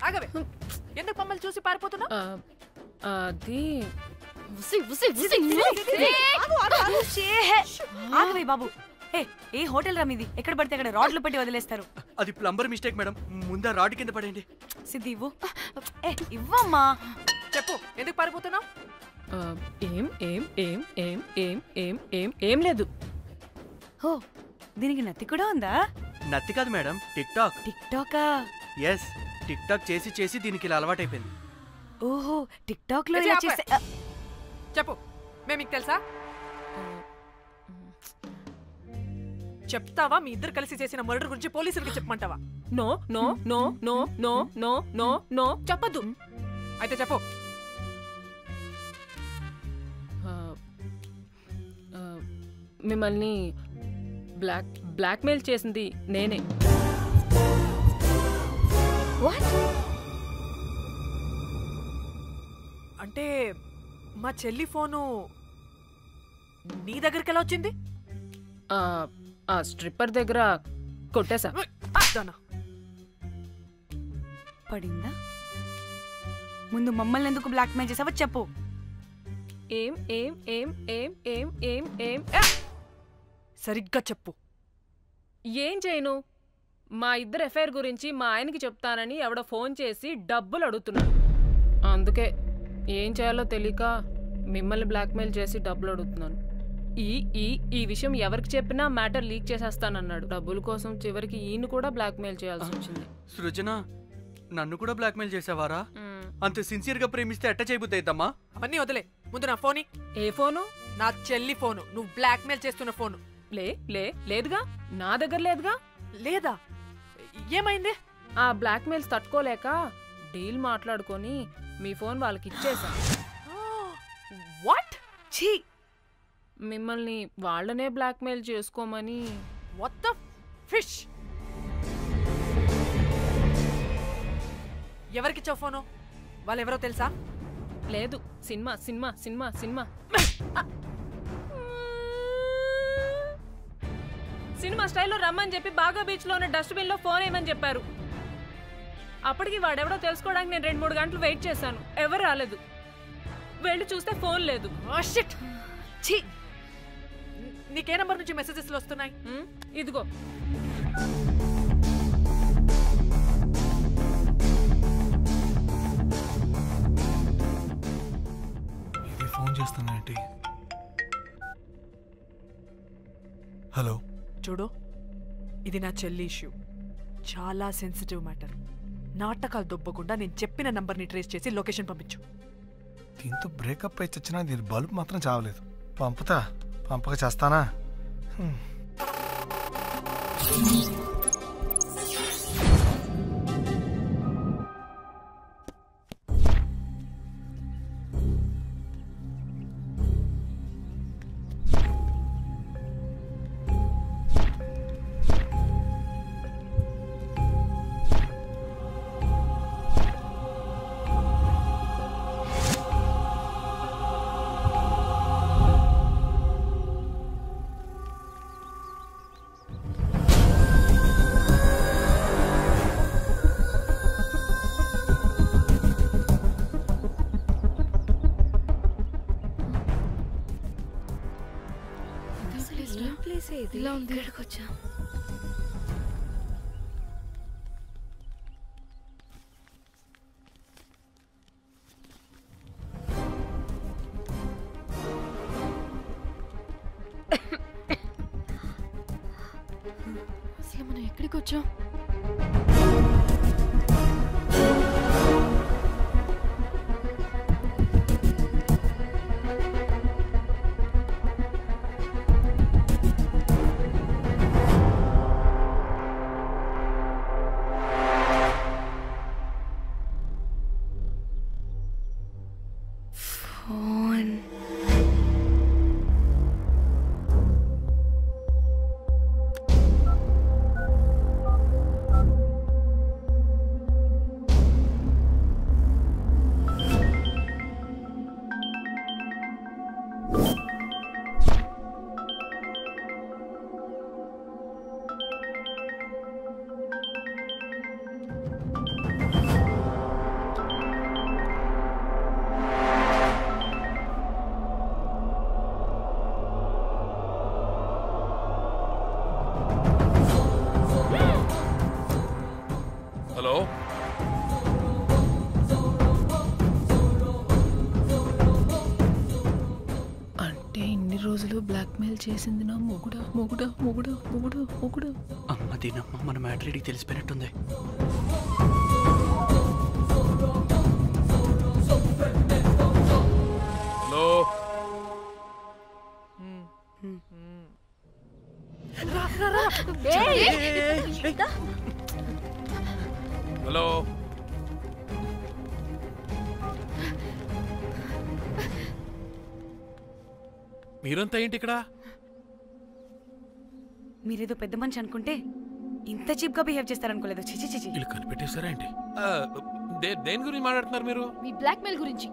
[SPEAKER 14] ఆగవే, ఎందుకు మమ్మల్ని చూసి పారిపోతున్నా?
[SPEAKER 4] అది
[SPEAKER 3] ఆగవే బాబు. ఏ హోటల్ రా మీది? ఎక్కడ పడితే అక్కడ రాడ్లు పెట్టి వదిలేస్తారు.
[SPEAKER 13] అది ప్లంబర్ మిస్టేక్ మేడం. ముందా రాడ్ కింద పడేయండి.
[SPEAKER 3] సిద్ధి ఇవ్వు. ఇవ్వమ్మా.
[SPEAKER 14] చెప్పు, ఎందుకు పారిపోతున్నావు?
[SPEAKER 4] ఏం లేదు.
[SPEAKER 3] ఓ, దీనికి నత్తి కూడా ఉందా?
[SPEAKER 13] నత్తి కాదు మేడం, టిక్ టాక్.
[SPEAKER 3] టిక్ టాకా?
[SPEAKER 13] ఎస్, టిక్ టాక్ చేసి చేసి దీనికి ఇలా అలవాటైపోయింది.
[SPEAKER 3] ఓహో, టిక్ టాక్ లో ఇలా చేస్తే.
[SPEAKER 14] చెప్పు, మేము మీకు తెలుసా? చెప్తావా మీ ఇద్దరు కలిసి చేసిన మర్డర్ గురించి పోలీసులకి చెప్పమంటావా?
[SPEAKER 16] No no no no no no no no చెప్పద్దు.
[SPEAKER 14] అయితే చెప్పు.
[SPEAKER 16] మిమ్మల్ని బ్లాక్మెయిల్ చేసింది నేనే.
[SPEAKER 14] అంటే మా చెల్లి ఫోను నీ దగ్గరికి ఎలా వచ్చింది?
[SPEAKER 16] ఆ స్ట్రిప్పర్ దగ్గర కొట్టేశా.
[SPEAKER 3] పడిందా? ముందు మమ్మల్ని ఎందుకు బ్లాక్మెయిల్ చేసావో చెప్పు.
[SPEAKER 16] ఏం ఏం ఏం ఏం ఏం ఏం ఏం
[SPEAKER 14] సరిగ్గా చెప్పు.
[SPEAKER 16] ఏం చేయను? మా ఇద్దరు ఎఫ్ఐఆర్ గురించి మా ఆయనకి చెప్తానని ఎవడో ఫోన్ చేసి డబ్బులు అడుగుతున్నాడు. అందుకే ఏం చేయాలో తెలియక మిమ్మల్ని బ్లాక్మెయిల్ చేసి డబ్బులు అడుగుతున్నాను. ఈ ఈ ఈ విషయం ఎవరికి చెప్పినా మ్యాటర్ లీక్ చేసేస్తానన్నాడు. డబ్బుల కోసం చివరికి ఈయన కూడా బ్లాక్మెయిల్ చేయాల్సి వచ్చింది.
[SPEAKER 13] సృజన, నన్ను కూడా బ్లాక్మెయిల్ చేసావారా? అంత సిన్సియర్ గా ప్రేమిస్తే ఎట్ట చేయబుద్దయిద్దమ్మా?
[SPEAKER 14] అవన్నీ వదిలే, ముందు నా ఫోన్.
[SPEAKER 16] ఏ ఫోను?
[SPEAKER 14] నా చెల్లి ఫోను. నువ్వు బ్లాక్మెయిల్ చేస్తున్న ఫోను.
[SPEAKER 16] లేదుగా, నా దగ్గర లేదుగా.
[SPEAKER 14] లేదా? ఏమైంది?
[SPEAKER 16] ఆ బ్లాక్మెయిల్స్ తట్టుకోలేక డీల్ మాట్లాడుకొని మీ ఫోన్ వాళ్ళకి ఇచ్చేసా.
[SPEAKER 14] వాట్?
[SPEAKER 16] ఛీ! మిమ్మల్ని వాళ్ళనే బ్లాక్మెయిల్ చేసుకోమని.
[SPEAKER 14] What the fish? ఎవరికిచ్చావు ఫోను? వాళ్ళెవరో తెలుసా?
[SPEAKER 16] లేదు, cinema cinema cinema cinema cinema స్టైల్లో రమ్మని చెప్పి బాగా బీచ్లో ఉన్న డస్ట్బిన్లో ఫోన్ వేయమని చెప్పారు. అప్పటికి వాడెవడో తెలుసుకోవడానికి నేను 2-3 గంటలు వెయిట్ చేశాను. ఎవరు రాలేదు. వెళ్ళి చూస్తే ఫోన్ లేదు.
[SPEAKER 14] నీకే నంబర్ నుంచి మెసేజెస్ వస్తున్నాయి?
[SPEAKER 16] ఇదిగో.
[SPEAKER 17] ఫోన్ చేస్తానంటే. హలో.
[SPEAKER 14] చూడు, ఇది నా చెల్లి ఇష్యూ. చాలా సెన్సిటివ్ మ్యాటర్. నాటకాలు దొబ్బకుండా నేను చెప్పిన నంబర్ని ట్రేస్ చేసి లొకేషన్ పంపించు.
[SPEAKER 17] దీంతో బ్రేకప్ అయి చచ్చినా దీని బల్బ్ మాత్రం చావలేదు. పంపక చేస్తానా?
[SPEAKER 4] ఇలా ఉంది. ఇక్కడికి వచ్చా.
[SPEAKER 2] అసలు మనం ఎక్కడికి వచ్చాం?
[SPEAKER 6] బ్లాక్మెయిల్ చేసింది నా మొగుడా మొగుడా మొగుడా మొగుడా మొగుడా.
[SPEAKER 13] అమ్మ దీనమ్మ, మన మ్యాటర్ తెలిసిపోయినట్టుంది.
[SPEAKER 11] హలో. హలో మీరంతా ఏంటి ఇక్కడ?
[SPEAKER 3] మీరేదో పెద్ద మనిషి అనుకుంటే ఇంత చీప్ గా బిహేవ్ చేస్తారనుకోలేదు. చిచి చిచి.
[SPEAKER 11] వీళ్ళు కనిపెట్టేశారా ఏంటి? దేని గురించి మాట్లాడుతున్నారు మీరు?
[SPEAKER 2] మీ బ్లాక్ మెయిల్ గురించి.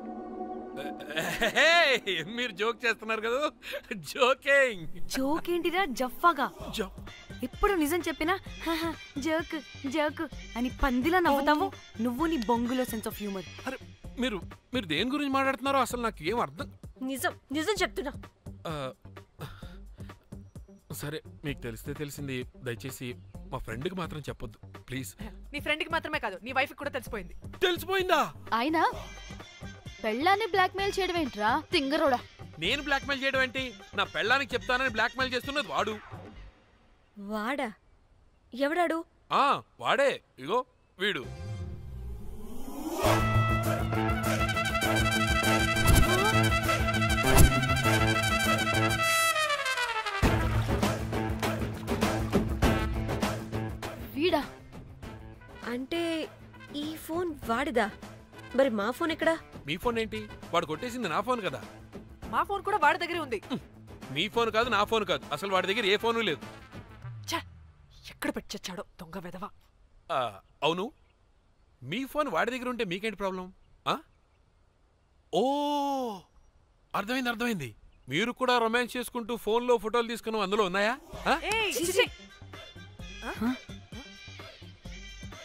[SPEAKER 11] మీరు జోక్ చేస్తున్నారు కదా? జోకింగ్.
[SPEAKER 3] జోక్ ఏంటిరా జఫ్ఫాగా? ఎప్పుడు నిజం చెప్పినా జోక్ జోక్ అని పందిలా నవ్వుతావు. నువ్వు నీ బొంగులో సెన్స్ ఆఫ్ హ్యూమర్.
[SPEAKER 11] మీరు మీరు దేని గురించి మాట్లాడుతున్నారో అసలు నాకు ఏం అర్థం.
[SPEAKER 4] నిజం చెప్తున్నా.
[SPEAKER 11] సరే మీకు తెలిస్తే తెలిసింది. దయచేసి మా ఫ్రెండ్కి మాత్రం చెప్పొద్దు ప్లీజ్.
[SPEAKER 14] నీ ఫ్రెండ్కి మాత్రమే కాదు నీ వైఫ్కి కూడా తెలిసిపోయింది.
[SPEAKER 11] తెలిసిపోయిందా?
[SPEAKER 2] ఆయన పెళ్ళాన్ని బ్లాక్మెయిల్ చేయడం ఏంట్రా తింగరోడా?
[SPEAKER 11] నేను బ్లాక్మెయిల్ చేయడం ఏంటి? నా పెళ్ళానికి చెప్తానని బ్లాక్మెయిల్ చేస్తున్నది వాడు.
[SPEAKER 4] వాడా? ఎవడాడు?
[SPEAKER 11] వాడే. ఇగో వీడు.
[SPEAKER 2] వీడా?
[SPEAKER 4] అంటే ఈ ఫోన్ వాడిదా? మరి మా ఫోన్ ఎక్కడా?
[SPEAKER 11] మీ ఫోన్ ఏంటి? వాడు కొట్టేసింది నా ఫోన్ కదా.
[SPEAKER 14] మా ఫోన్ కూడా వాడి దగ్గరే ఉంది.
[SPEAKER 11] మీ ఫోన్ కాదు, నా ఫోన్ కాదు. అసలు వాడి దగ్గర ఏ ఫోను లేదు.
[SPEAKER 14] ఎక్కడ పెట్టొచ్చాడో దొంగ వెధవ.
[SPEAKER 11] అవును, మీ ఫోన్ వాడి దగ్గర ఉంటే మీకేంటి ప్రాబ్లం? ఓ అర్థమైంది. మీరు కూడా రొమాన్స్ చేసుకుంటూ ఫోన్లో ఫోటోలు తీసుకున్నాం, అందులో ఉన్నాయా?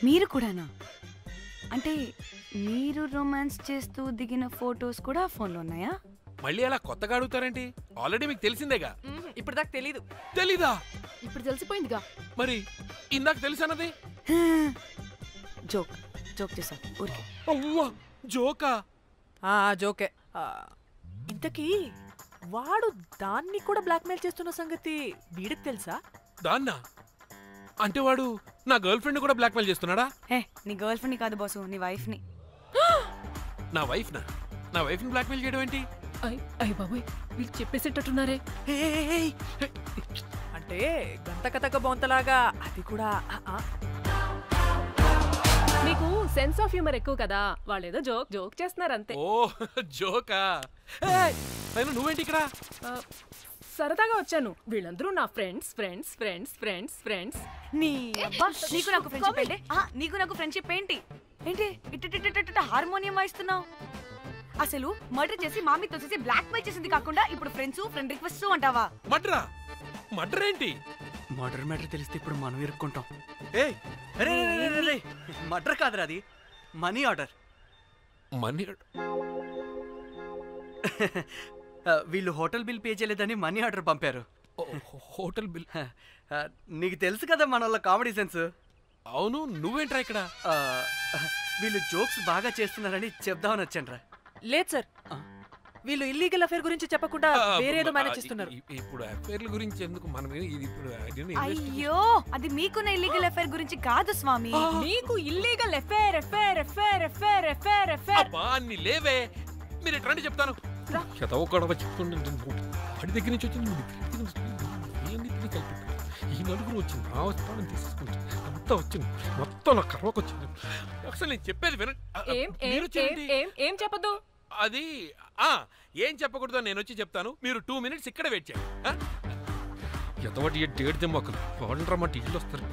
[SPEAKER 3] మీరు కూడానా? అంటే మీరు రొమాన్స్ చేస్తూ దిగిన ఫోటోస్ కూడా ఫోన్లో ఉన్నాయా?
[SPEAKER 11] మళ్ళీ అలా కొత్తగా అడుగుతారేంటి? ఆల్రెడీ మీకు తెలిసిందేగా.
[SPEAKER 14] ఇప్పుడు దాకా తెలీదు.
[SPEAKER 11] తెలీదా?
[SPEAKER 2] ఇప్పుడు తెలిసిపోయిందిగా.
[SPEAKER 11] మరి ఇందాక తెలిసన్నది
[SPEAKER 3] జోక్ జోక్ చేశా ఊరికే.
[SPEAKER 11] అవ్వా జోకా?
[SPEAKER 14] జోకే. ఇంతకీ వాడు దాన్ని కూడా బ్లాక్మెయిల్ చేస్తున్న సంగతి వీడికి తెలుసా?
[SPEAKER 11] దాన్నా? అంటే వాడు నా గర్ల్ ఫ్రెండ్ కూడా బ్లాక్మెయిల్ చేస్తున్నాడా?
[SPEAKER 3] నీ గర్ల్ ఫ్రెండ్ కాదు బాసు, నీ వైఫ్ ని.
[SPEAKER 11] నా వైఫ్ ని బ్లాక్మెయిల్ చేయడం ఏంటి?
[SPEAKER 16] అయ్య బాబోయ్, వీళ్ళు చెప్పేసేటట్టున్నారే. అంటే గంతకతక బొంతలాగా అది కూడా. నీకు సెన్స్ ఆఫ్ హ్యూమర్ ఎక్కువ కదా, వాళ్ళేదో జోక్ చేస్తున్నారు అంతే.
[SPEAKER 11] ఓ జోకా? నువ్వేంటి ఇక్కడ?
[SPEAKER 16] సరదాగా వచ్చాను. వీళ్ళందరూ నా friends friends friends friends friends.
[SPEAKER 3] నీకు నాకు ఫ్రెండ్షిప్ ఏంటి? నీకు నాకు ఫ్రెండ్షిప్ ఏంటి? ఇట్ట హార్మోనియం వాయిస్తున్నావు. అసలు మర్డర్ చేసి మామితో చేసి బ్లాక్ మెయిల్ చేసింది కాకుండా ఇప్పుడు ఫ్రెండ్ రిక్వెస్ట్ అంటావా?
[SPEAKER 11] మర్డర్ ఏంటి?
[SPEAKER 13] మర్డర్ మ్యాటర్ తెలిస్తే ఇప్పుడు మనం ఇరుక్కుంటాం. మర్డర్ కాదురా, అది మనీ ఆర్డర్.
[SPEAKER 11] మనీ?
[SPEAKER 13] వీళ్ళు హోటల్ బిల్ పే చేయలేదని మనీ ఆర్డర్ పంపారు.
[SPEAKER 11] Hotel bill?
[SPEAKER 13] నీకు తెలుసు కదా మన వాళ్ళ కామెడీ సెన్స్.
[SPEAKER 11] అవును, నువ్వేంట్రా ఇక్కడ?
[SPEAKER 13] వీళ్ళు జోక్స్ బాగా చేస్తున్నారని చెప్దామని వచ్చాను.
[SPEAKER 14] లేదు సార్, వీళ్ళు ఇల్లీగల్ అఫేర్ గురించి చెప్పకుండా వేరేదో మేనేజ్ చేస్తున్నారు.
[SPEAKER 11] ఇప్పుడు అఫేర్ల గురించి ఎందుకు మనం ఇప్పుడు?
[SPEAKER 3] అయ్యో, అది మీకున్న ఇల్లీగల్ అఫేర్ గురించి కాదు స్వామి.
[SPEAKER 16] మీకు illegal affair affair affair affair affair affair.
[SPEAKER 11] అబ్బా అన్ని లేవే, మీరు ఎట్లా చెప్తాను. చదవకూడవ చెప్తుండే వాడి దగ్గర నుంచి వచ్చింది, ఈ నలుగురు వచ్చింది, నా వస్తానని తీసుకుంటే అంతా వచ్చింది, మొత్తం నా కర్వకు వచ్చింది. అసలు నేను చెప్పేది వినండి.
[SPEAKER 16] ఏం చెప్పదు?
[SPEAKER 11] అది ఏం చెప్పకూడదు, నేను వచ్చి చెప్తాను. మీరు 2 minutes ఇక్కడ వెయిట్ చేయండి. ఎంతవాటి డేట్ దెమ్మకలు వాళ్ళరమ్మంటే ఇల్లు వస్తారు.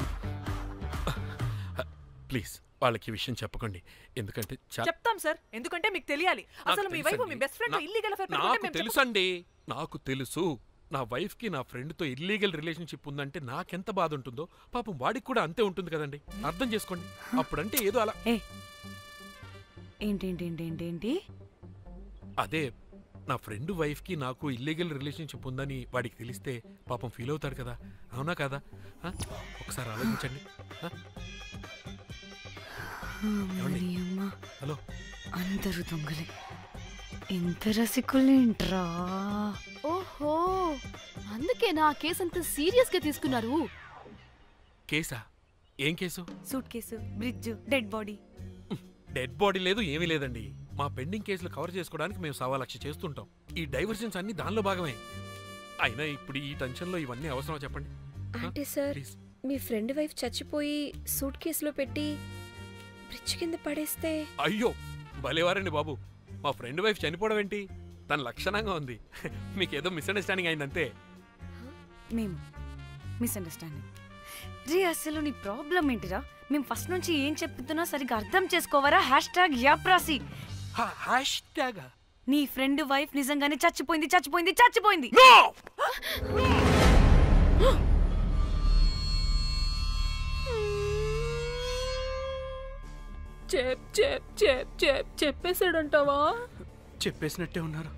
[SPEAKER 11] ప్లీజ్ వాళ్ళకి విషయం చెప్పకండి, ఎందుకంటే
[SPEAKER 14] చెప్తాం సార్, ఎందుకంటే మీకు తెలియాలి. అసలు మీ వైఫ్ మీ బెస్ట్ ఫ్రెండ్ ఇల్లీగల్ అఫేర్ పెట్టుకుంటే
[SPEAKER 11] నాకు తెలుసండి, నాకు తెలుసు. నా వైఫ్కి నా ఫ్రెండ్తో ఇల్లీగల్ రిలేషన్షిప్ ఉందంటే నాకెంత బాధ ఉంటుందో పాపం వాడికి కూడా అంతే ఉంటుంది కదండి. అర్థం చేసుకోండి. అప్పుడంటే ఏదో అలా.
[SPEAKER 3] ఏంటి?
[SPEAKER 11] అదే నా ఫ్రెండ్ వైఫ్కి నాకు ఇల్లీగల్ రిలేషన్షిప్ ఉందని వాడికి తెలిస్తే పాపం ఫీల్ అవుతాడు కదా, అవునా కదా? ఒకసారి ఆలోచించండి. హలో,
[SPEAKER 3] అందరూ దొంగలే, ఎంత రసికులేంట్రా.
[SPEAKER 2] ఓహో, అందుకే నా కేసు అంత సీరియస్ గా తీసుకున్నారు.
[SPEAKER 11] కేసా? ఏం case?
[SPEAKER 3] Suit case, bridge, dead body.
[SPEAKER 11] Dead body లేదు, ఏమీ లేదండి. మా పెండింగ్ కేసులు కవర్ చేసుకోవడానికి మేము 1.25 లక్షలు చేస్తుంటాం. ఈ డైవర్షన్స్ అన్ని దానిలో భాగమే. అయినా ఇప్పుడు ఈ టెన్షన్లో ఇవన్నీ అవసరం చెప్పండి.
[SPEAKER 4] అంటే సార్ మీ ఫ్రెండ్ వైఫ్ చచ్చిపోయి సూట్ కేసులో పెట్టి బ్రిడ్జ్ కింద పడేస్తే?
[SPEAKER 11] అయ్యో భలేవారండి బాబు, మా ఫ్రెండ్ వైఫ్ చనిపోవడం ఏంటి, తన లక్షణంగా ఉంది. మీకేదో మిస్అండర్స్టాండింగ్ అయిందంతే.
[SPEAKER 3] మేము మిస్అండర్స్టాండింగ్ రే, అసలు నీ ప్రాబ్లం ఏంటిరా? మేము ఫస్ట్ నుంచి ఏం చెప్తున్నా సరిగ్గా అర్థం చేసుకోవరా? #యాప్రాసి. నీ ఫ్రెండ్ వైఫ్ నిజంగానే చచ్చిపోయింది చచ్చిపోయింది చచ్చిపోయింది.
[SPEAKER 16] చెప్పేసాడంటావా?
[SPEAKER 13] చెప్పేసినట్టే ఉన్నారు.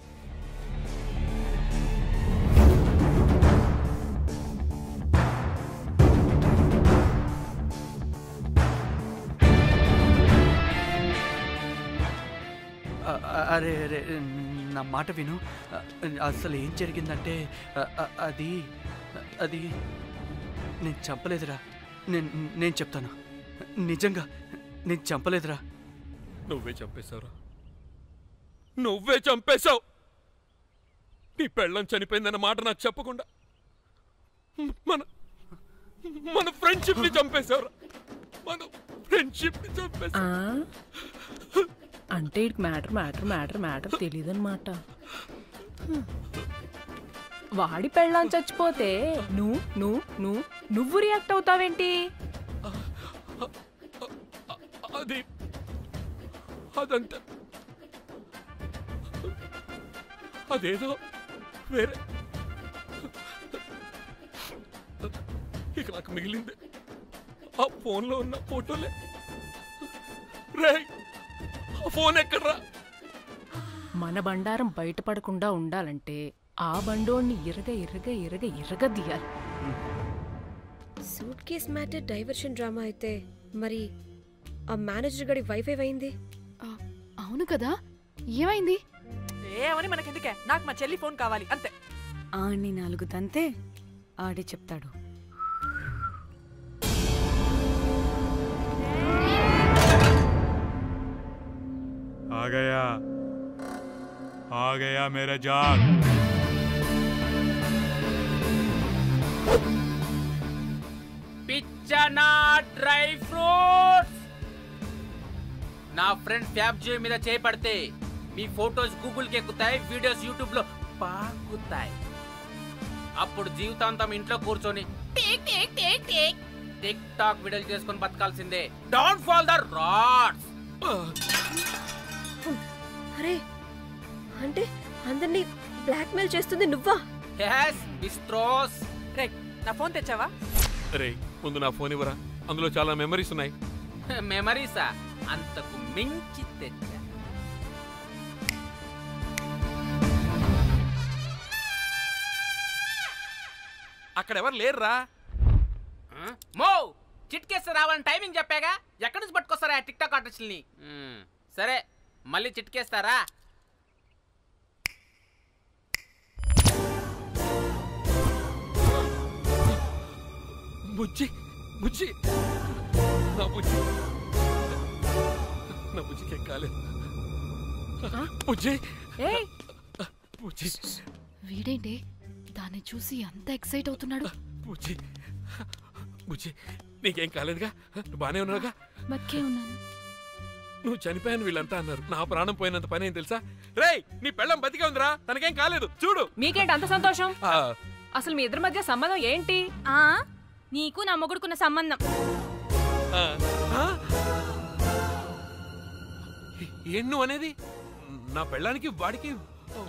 [SPEAKER 13] అరే అరే నా మాట విను. అసలు ఏం జరిగిందంటే అది అది నేను చంపలేదురా. నేను చెప్తాను, నిజంగా నేను చంపలేదురా.
[SPEAKER 11] నువ్వే చంపేశావురా, నువ్వే చంపేశావు. నీ పెళ్ళం చనిపోయిందన్న మాట నాకు చెప్పకుండా మన మన ఫ్రెండ్షిప్ ని చంపేశావురా. మన ఫ్రెండ్షిప్ ని చంపేశావు.
[SPEAKER 16] అంటే ఇటు మ్యాటర్ తెలియదన్నమాట. వాడి పెళ్ళాం చచ్చిపోతే నువ్వు రియాక్ట్ అవుతావేంటి?
[SPEAKER 11] అదంతా అదేదో వేరే. ఇక నాకు మిగిలింది ఆ ఫోన్లో ఉన్న ఫోటోలే. రే, ఆ ఫోన్ ఎక్కడ్రా?
[SPEAKER 16] మన బండారం బయటపడకుండా ఉండాలంటే ఆ బండోడిని ఇరగ తీయాలి.
[SPEAKER 4] Suit case matter diversion drama అయితే మరి ఆ మేనేజర్ గడి వైఫై అయింది.
[SPEAKER 2] అవును కదా, ఏమైంది?
[SPEAKER 14] ఏమని మనకెందుకే, నాకు మా చెల్లి ఫోన్ కావాలి అంతే.
[SPEAKER 3] ఆడిని 4 తంతే ఆడే చెప్తాడు.
[SPEAKER 18] आ गया मेरा जान.
[SPEAKER 8] పిచ్చనా డ్రై ఫ్రూట్స్. నా ఫ్రెండ్ ఫ్యాబ్ జియో మీద చేపడితే మీ ఫోటోస్ గూగుల్ కి ఎక్కుతాయి, వీడియోస్ యూట్యూబ్ లో పాకుతాయి. అప్పుడు జీవితాంతం ఇంట్లో కూర్చొని టిక్ టాక్ వీడియోలు చేసుకొని బతకాల్సిందే. Don't fall the rods.
[SPEAKER 4] అరే, అంటే అందరినీ బ్లాక్మెయిల్ చేస్తుంది నువ్వా?
[SPEAKER 8] yes బిస్ట్రోస్.
[SPEAKER 14] రే, నా ఫోన్ తెచ్చావా?
[SPEAKER 11] రే, ముందు నా ఫోన్ ఇవ్వరా, అందులో చాలా మెమరీస్ ఉన్నాయి.
[SPEAKER 8] మెమరీసా? అంతకు మించి తెచ్చా.
[SPEAKER 11] అక్కడ ఎవరు లేరురా.
[SPEAKER 8] మో చిట్కేస్తే రావాలని టైమింగ్ చెప్పాగా, ఎక్కడి నుంచి పట్టుకొస్తారా టిక్ టాక్ ఆర్టిస్టుల్ని? సరే, మళ్ళీ చిట్కేస్తారా?
[SPEAKER 11] బుజ్జి బుజ్జి నా బుజ్జి నా బుజ్జికి కాలేదు. బుజ్జి బుజ్జి.
[SPEAKER 2] వీడేంటి దాన్ని చూసి అంత ఎక్సైట్ అవుతున్నాడు?
[SPEAKER 11] బుజ్జి బుజ్జి, నీకేం కాలేదుగా? నువ్వు బానే ఉన్నావుగా?
[SPEAKER 2] బతికే ఉన్నాను.
[SPEAKER 11] నువ్వు చనిపోయాను వీళ్ళంతా అన్నారు. నా ప్రాణం పోయినంత పని ఏం తెలుసా? రేయ్, నీ పెళ్ళం బతికే ఉందిరా, తనకేం కాలేదు. చూడు.
[SPEAKER 16] మీకేంటి అంత సంతోషం? అసలు మీ ఇద్దరి మధ్య సంబంధం ఏంటి?
[SPEAKER 19] నీకు నా మొగుడుకున్న సంబంధం.
[SPEAKER 11] ఏం నువ్వు అనేది? నా పెళ్ళానికి వాడికి?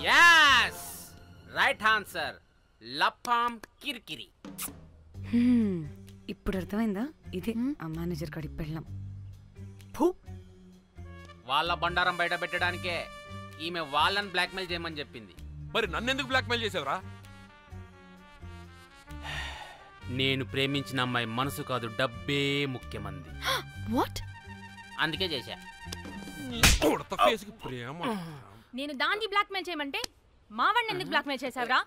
[SPEAKER 8] yes right answer. లపాం కిరికిరి.
[SPEAKER 3] ఇప్పుడు అర్థమైందా? ఇది ఆ మేనేజర్ గడి పెళ్ళం.
[SPEAKER 8] వాళ్ళ బండారం బయట పెట్టడానికే ఈమె వాళ్ళని బ్లాక్మెయిల్ చేయమని చెప్పింది.
[SPEAKER 11] మరి నన్నెందుకు బ్లాక్మెయిల్ చేసావురా?
[SPEAKER 8] నేను ప్రేమించిన అమ్మాయి మనసు కాదు, డబ్బే ముఖ్యమంది.
[SPEAKER 2] వాట్?
[SPEAKER 8] అందుకే చేశా.
[SPEAKER 19] నేను దాన్ని బ్లాక్మెయిల్ చేయమంటే మావాడిని ఎందుకు బ్లాక్మెయిల్ చేశావురా?